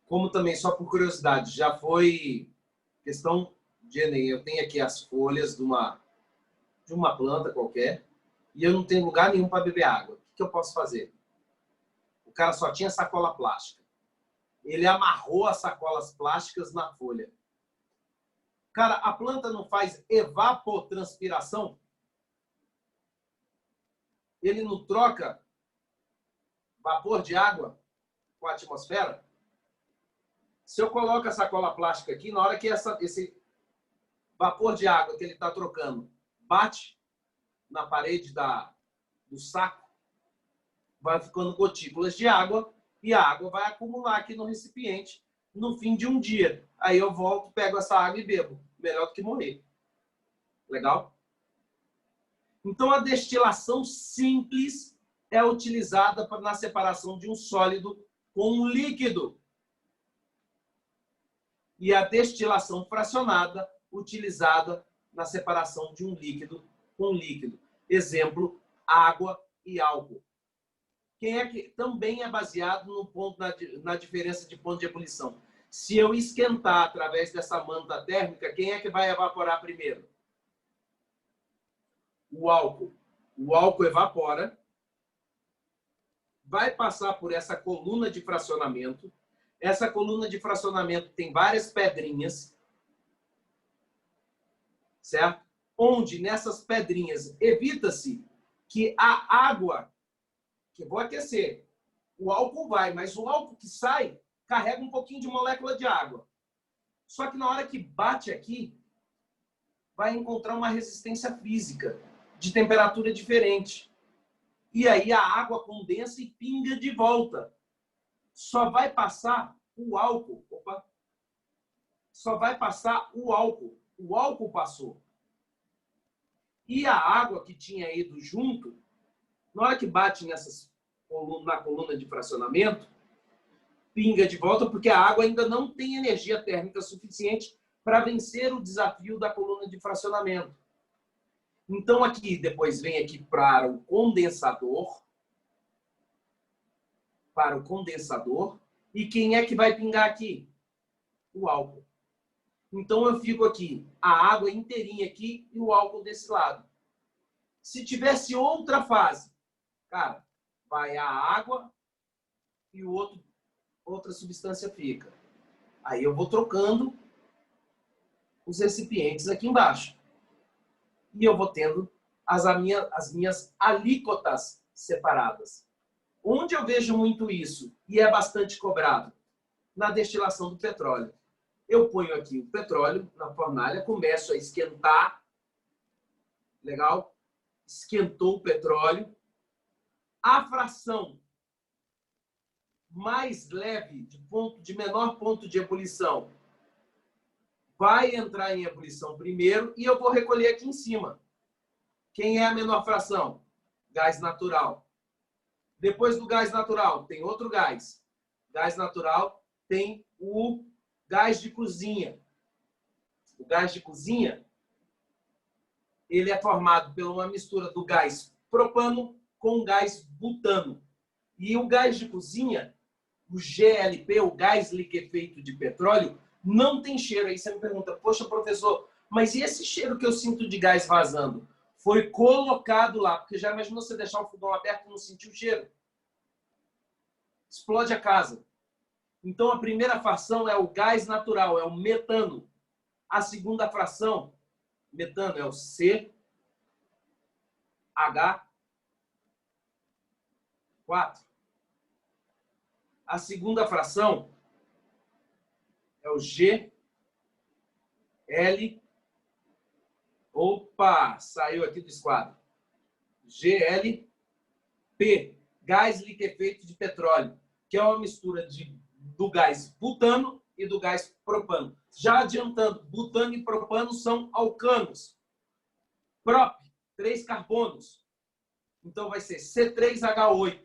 Como também, só por curiosidade, já foi questão de Enem. Eu tenho aqui as folhas de uma planta qualquer e eu não tenho lugar nenhum para beber água. O que eu posso fazer? O cara só tinha sacola plástica. Ele amarrou as sacolas plásticas na folha. Cara, a planta não faz evapotranspiração? Ele não troca vapor de água com a atmosfera? Se eu coloco a sacola plástica aqui, na hora que esse vapor de água que ele está trocando bate na parede do saco, vai ficando gotículas de água e a água vai acumular aqui no recipiente no fim de um dia. Aí eu volto, pego essa água e bebo. Melhor do que morrer. Legal? Então, a destilação simples é utilizada na separação de um sólido com um líquido. E a destilação fracionada, utilizada na separação de um líquido com líquido. Exemplo, água e álcool. Quem é que também é baseado no ponto, na diferença de ponto de ebulição. Se eu esquentar através dessa manta térmica, quem é que vai evaporar primeiro? O álcool. O álcool evapora, vai passar por essa coluna de fracionamento. Essa coluna de fracionamento tem várias pedrinhas, certo? Onde nessas pedrinhas evita-se que a água, que eu vou aquecer, o álcool vai, mas o álcool que sai carrega um pouquinho de molécula de água. Só que na hora que bate aqui, vai encontrar uma resistência física de temperatura diferente. E aí a água condensa e pinga de volta. Só vai passar o álcool. Opa! Só vai passar o álcool. O álcool passou. E a água que tinha ido junto, na hora que bate na coluna de fracionamento, pinga de volta, porque a água ainda não tem energia térmica suficiente para vencer o desafio da coluna de fracionamento. Então, aqui, depois vem aqui para o condensador. Para o condensador. E quem é que vai pingar aqui? O álcool. Então, eu fico aqui, a água inteirinha aqui e o álcool desse lado. Se tivesse outra fase, cara, vai a água e outra substância fica. Aí eu vou trocando os recipientes aqui embaixo. E eu vou tendo as minhas alíquotas separadas. Onde eu vejo muito isso, e é bastante cobrado? Na destilação do petróleo. Eu ponho aqui o petróleo na fornalha, começo a esquentar. Legal? Esquentou o petróleo. A fração mais leve, de menor ponto de ebulição, vai entrar em ebulição primeiro e eu vou recolher aqui em cima. Quem é a menor fração? Gás natural. Depois do gás natural, tem outro gás. Gás natural tem o gás de cozinha. O gás de cozinha, ele é formado por uma mistura do gás propano com o gás butano. E o gás de cozinha, o GLP, o gás liquefeito de petróleo, não tem cheiro. Aí você me pergunta, poxa, professor, mas e esse cheiro que eu sinto de gás vazando? Foi colocado lá, porque já imaginou você deixar o fogão aberto e não sentir o cheiro? Explode a casa. Então, a primeira fração é o gás natural, é o metano. A segunda fração, metano, é o CH4. A segunda fração é o GL. Opa, saiu aqui do esquadro. GLP, gás liquefeito de petróleo, que é uma mistura do gás butano e do gás propano. Já adiantando, butano e propano são alcanos. Prop, 3 carbonos. Então vai ser C3H8.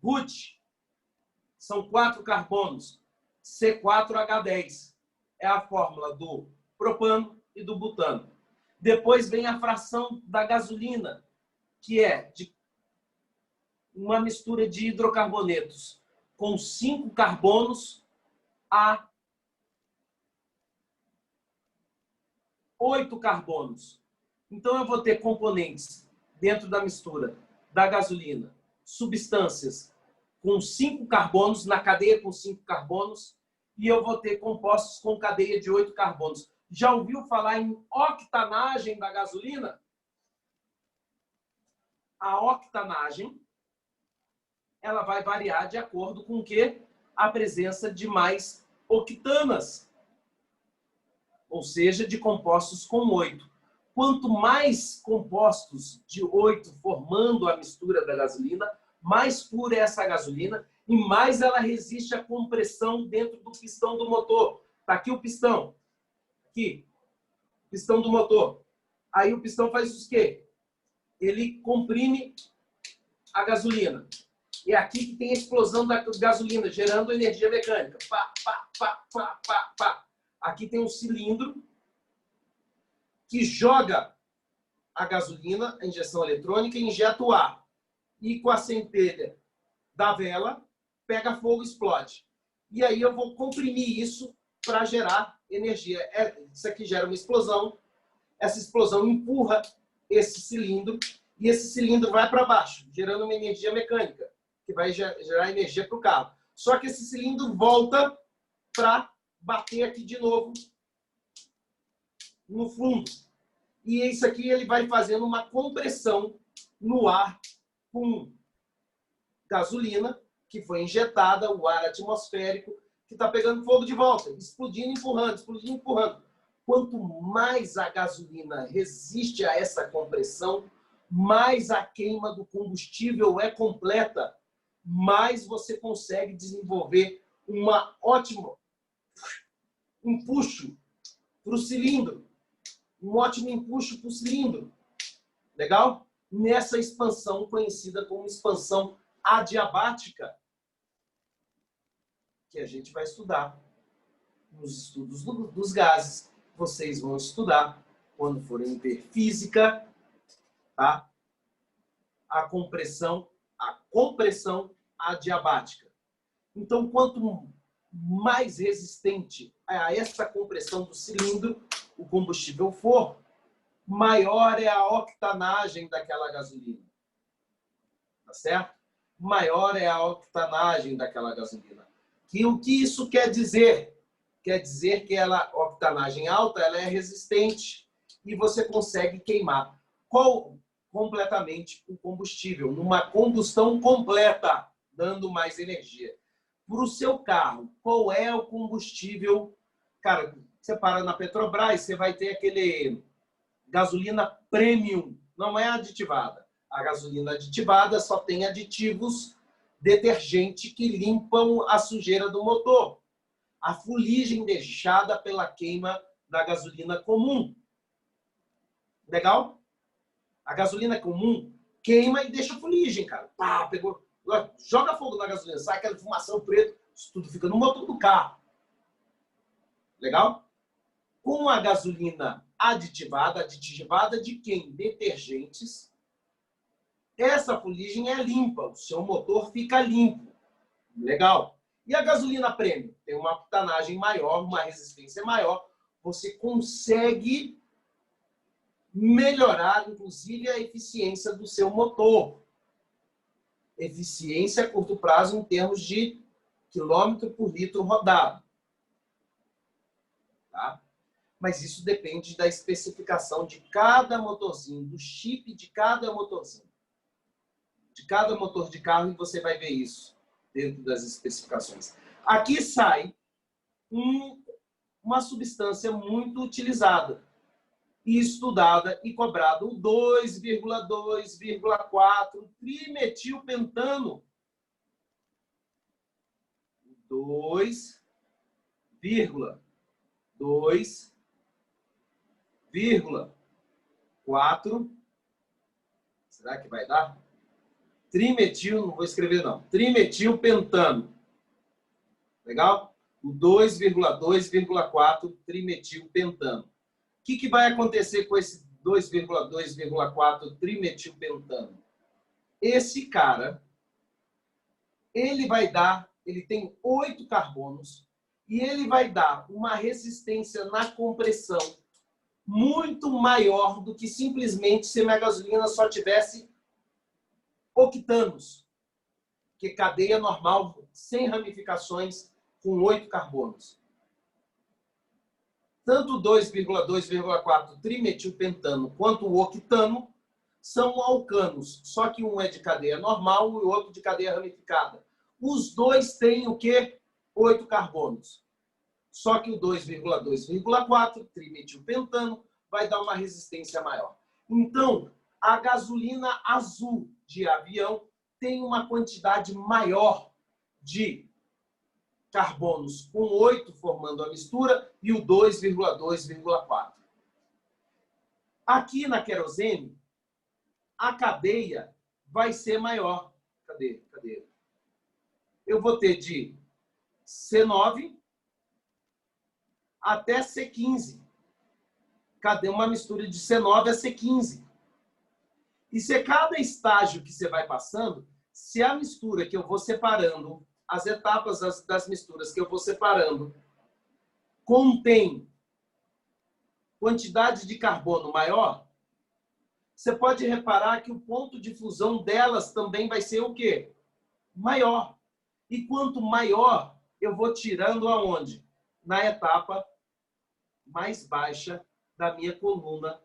But, são 4 carbonos. C4H10. É a fórmula do propano e do butano. Depois vem a fração da gasolina, que é de uma mistura de hidrocarbonetos com 5 carbonos a 8 carbonos. Então, eu vou ter componentes dentro da mistura da gasolina, substâncias com 5 carbonos, na cadeia com 5 carbonos, e eu vou ter compostos com cadeia de 8 carbonos. Já ouviu falar em octanagem da gasolina? A octanagem, ela vai variar de acordo com o quê? A presença de mais octanas, ou seja, de compostos com 8. Quanto mais compostos de 8 formando a mistura da gasolina, mais pura é essa gasolina e mais ela resiste à compressão dentro do pistão do motor. Está aqui o pistão. Aqui, pistão do motor. Aí o pistão faz o quê? Ele comprime a gasolina. E é aqui que tem a explosão da gasolina, gerando energia mecânica. Pá, pá, pá, pá, pá, pá. Aqui tem um cilindro que joga a gasolina, a injeção eletrônica, e injeta o ar. E com a centelha da vela, pega fogo e explode. E aí eu vou comprimir isso para gerar energia. Isso aqui gera uma explosão. Essa explosão empurra esse cilindro e esse cilindro vai para baixo, gerando uma energia mecânica, que vai gerar energia para o carro. Só que esse cilindro volta para bater aqui de novo no fundo. E isso aqui ele vai fazendo uma compressão no ar com gasolina, que foi injetada, o ar atmosférico, que está pegando fogo de volta, explodindo, empurrando, explodindo, empurrando. Quanto mais a gasolina resiste a essa compressão, mais a queima do combustível é completa, mais você consegue desenvolver uma ótima empuxo para o cilindro. Um ótimo empuxo para o cilindro. Legal? Nessa expansão conhecida como expansão adiabática, que a gente vai estudar nos estudos dos gases. Vocês vão estudar quando forem ver física, tá? A compressão adiabática. Então, quanto mais resistente a essa compressão do cilindro o combustível for, maior é a octanagem daquela gasolina. Tá certo? Maior é a octanagem daquela gasolina. E o que isso quer dizer? Quer dizer que a octanagem alta ela é resistente e você consegue queimar completamente o combustível, numa combustão completa, dando mais energia. Para o seu carro, qual é o combustível? Cara, você para na Petrobras, você vai ter aquele gasolina premium, não é aditivada. A gasolina aditivada só tem aditivos detergente que limpam a sujeira do motor. A fuligem deixada pela queima da gasolina comum. Legal? A gasolina comum queima e deixa fuligem, cara. Pá, pegou, joga fogo na gasolina, sai aquela fumação preta, isso tudo fica no motor do carro. Legal? Com a gasolina aditivada de quem? Detergentes. Essa fuligem é limpa, o seu motor fica limpo. Legal? E a gasolina premium? Tem uma octanagem maior, uma resistência maior. Você consegue melhorar, inclusive, a eficiência do seu motor. Eficiência a curto prazo em termos de quilômetro por litro rodado. Tá? Mas isso depende da especificação de cada motorzinho, do chip de cada motorzinho. De cada motor de carro, e você vai ver isso dentro das especificações. Aqui sai uma substância muito utilizada e estudada e cobrada, o 2,2,4 trimetilpentano. 2,2,4. Será que vai dar? Trimetil, não vou escrever não. Trimetilpentano. Legal? O 2,2,4 trimetilpentano. O que vai acontecer com esse 2,2,4 trimetilpentano? Esse cara, ele tem 8 carbonos e ele vai dar uma resistência na compressão muito maior do que simplesmente se a gasolina só tivesse octanos, que é cadeia normal, sem ramificações, com 8 carbonos. Tanto o 2,2,4 trimetilpentano quanto o octano são alcanos, só que um é de cadeia normal e o outro de cadeia ramificada. Os dois têm o quê? 8 carbonos. Só que o 2,2,4 trimetilpentano vai dar uma resistência maior. Então, a gasolina azul de avião tem uma quantidade maior de carbonos, com 8 formando a mistura e o 2,2,4. Aqui na querosene, a cadeia vai ser maior. Cadê? Eu vou ter de C9 até C15. Cadê uma mistura de C9 a C15? E se cada estágio que você vai passando, se a mistura que eu vou separando, as etapas das misturas que eu vou separando, contém quantidade de carbono maior, você pode reparar que o ponto de fusão delas também vai ser o quê? Maior. E quanto maior, eu vou tirando aonde? Na etapa mais baixa da minha coluna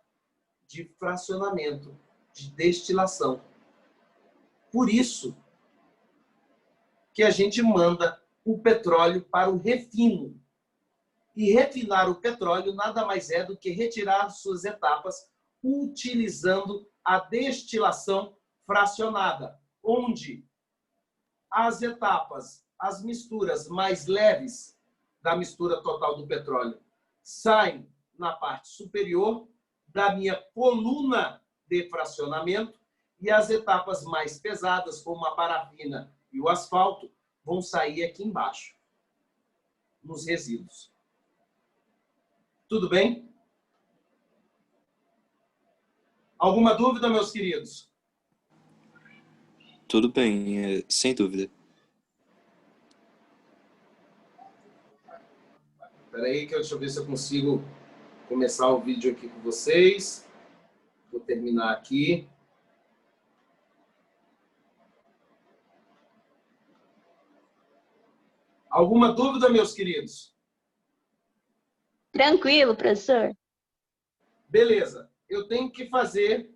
de fracionamento, de destilação. Por isso que a gente manda o petróleo para o refino. E refinar o petróleo nada mais é do que retirar suas etapas utilizando a destilação fracionada, onde as etapas, as misturas mais leves da mistura total do petróleo saem na parte superior da minha coluna de fracionamento e as etapas mais pesadas, como a parafina e o asfalto, vão sair aqui embaixo, nos resíduos. Tudo bem? Alguma dúvida, meus queridos? Tudo bem, sem dúvida. Espera aí, deixa eu ver se eu consigo começar o vídeo aqui com vocês. Vou terminar aqui. Alguma dúvida, meus queridos? Tranquilo, professor. Beleza. Eu tenho que fazer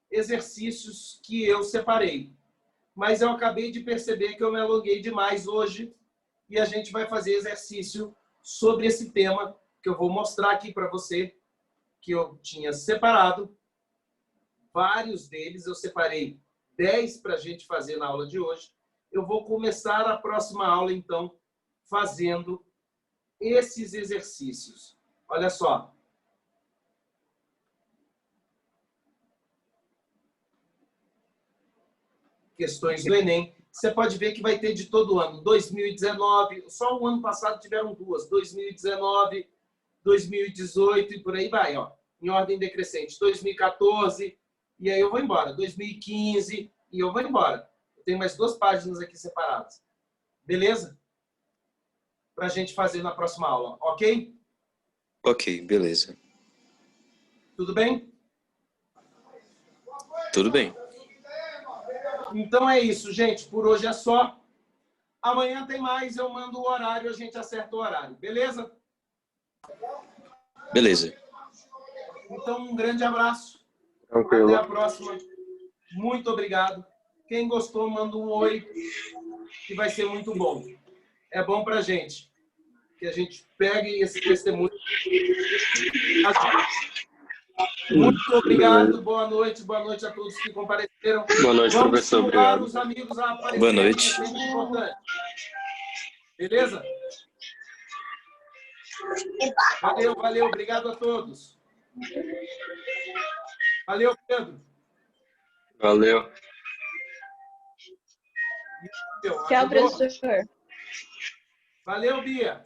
exercícios que eu separei. Mas eu acabei de perceber que eu me alonguei demais hoje e a gente vai fazer exercício sobre esse tema que eu vou mostrar aqui para você, que eu tinha separado. Vários deles eu separei 10 para a gente fazer na aula de hoje. eu vou começar a próxima aula, então, fazendo esses exercícios. Olha só. Questões do Enem. Você pode ver que vai ter de todo ano. 2019, só o ano passado tiveram duas. 2019, 2018 e por aí vai, ó, em ordem decrescente. 2014, e aí eu vou embora. 2015, e eu vou embora. Eu tenho mais 2 páginas aqui separadas. Beleza? Para a gente fazer na próxima aula, ok? Ok, beleza. Tudo bem? Tudo bem. Então é isso, gente. Por hoje é só. Amanhã tem mais, eu mando o horário, a gente acerta o horário. Beleza? Beleza. Então, um grande abraço. Tranquilo. Até a próxima. Muito obrigado. Quem gostou, manda um oi, que vai ser muito bom. É bom pra gente. Que a gente pegue esse testemunho. Muito obrigado. Boa noite a todos que compareceram. Boa noite, Vamos professor. estimular Obrigado. os amigos a aparecerem. Boa noite. É sempre importante. Beleza? Valeu, valeu. Obrigado a todos. Valeu, Pedro. Valeu. Tchau, Ajudou? professor. Valeu, Bia.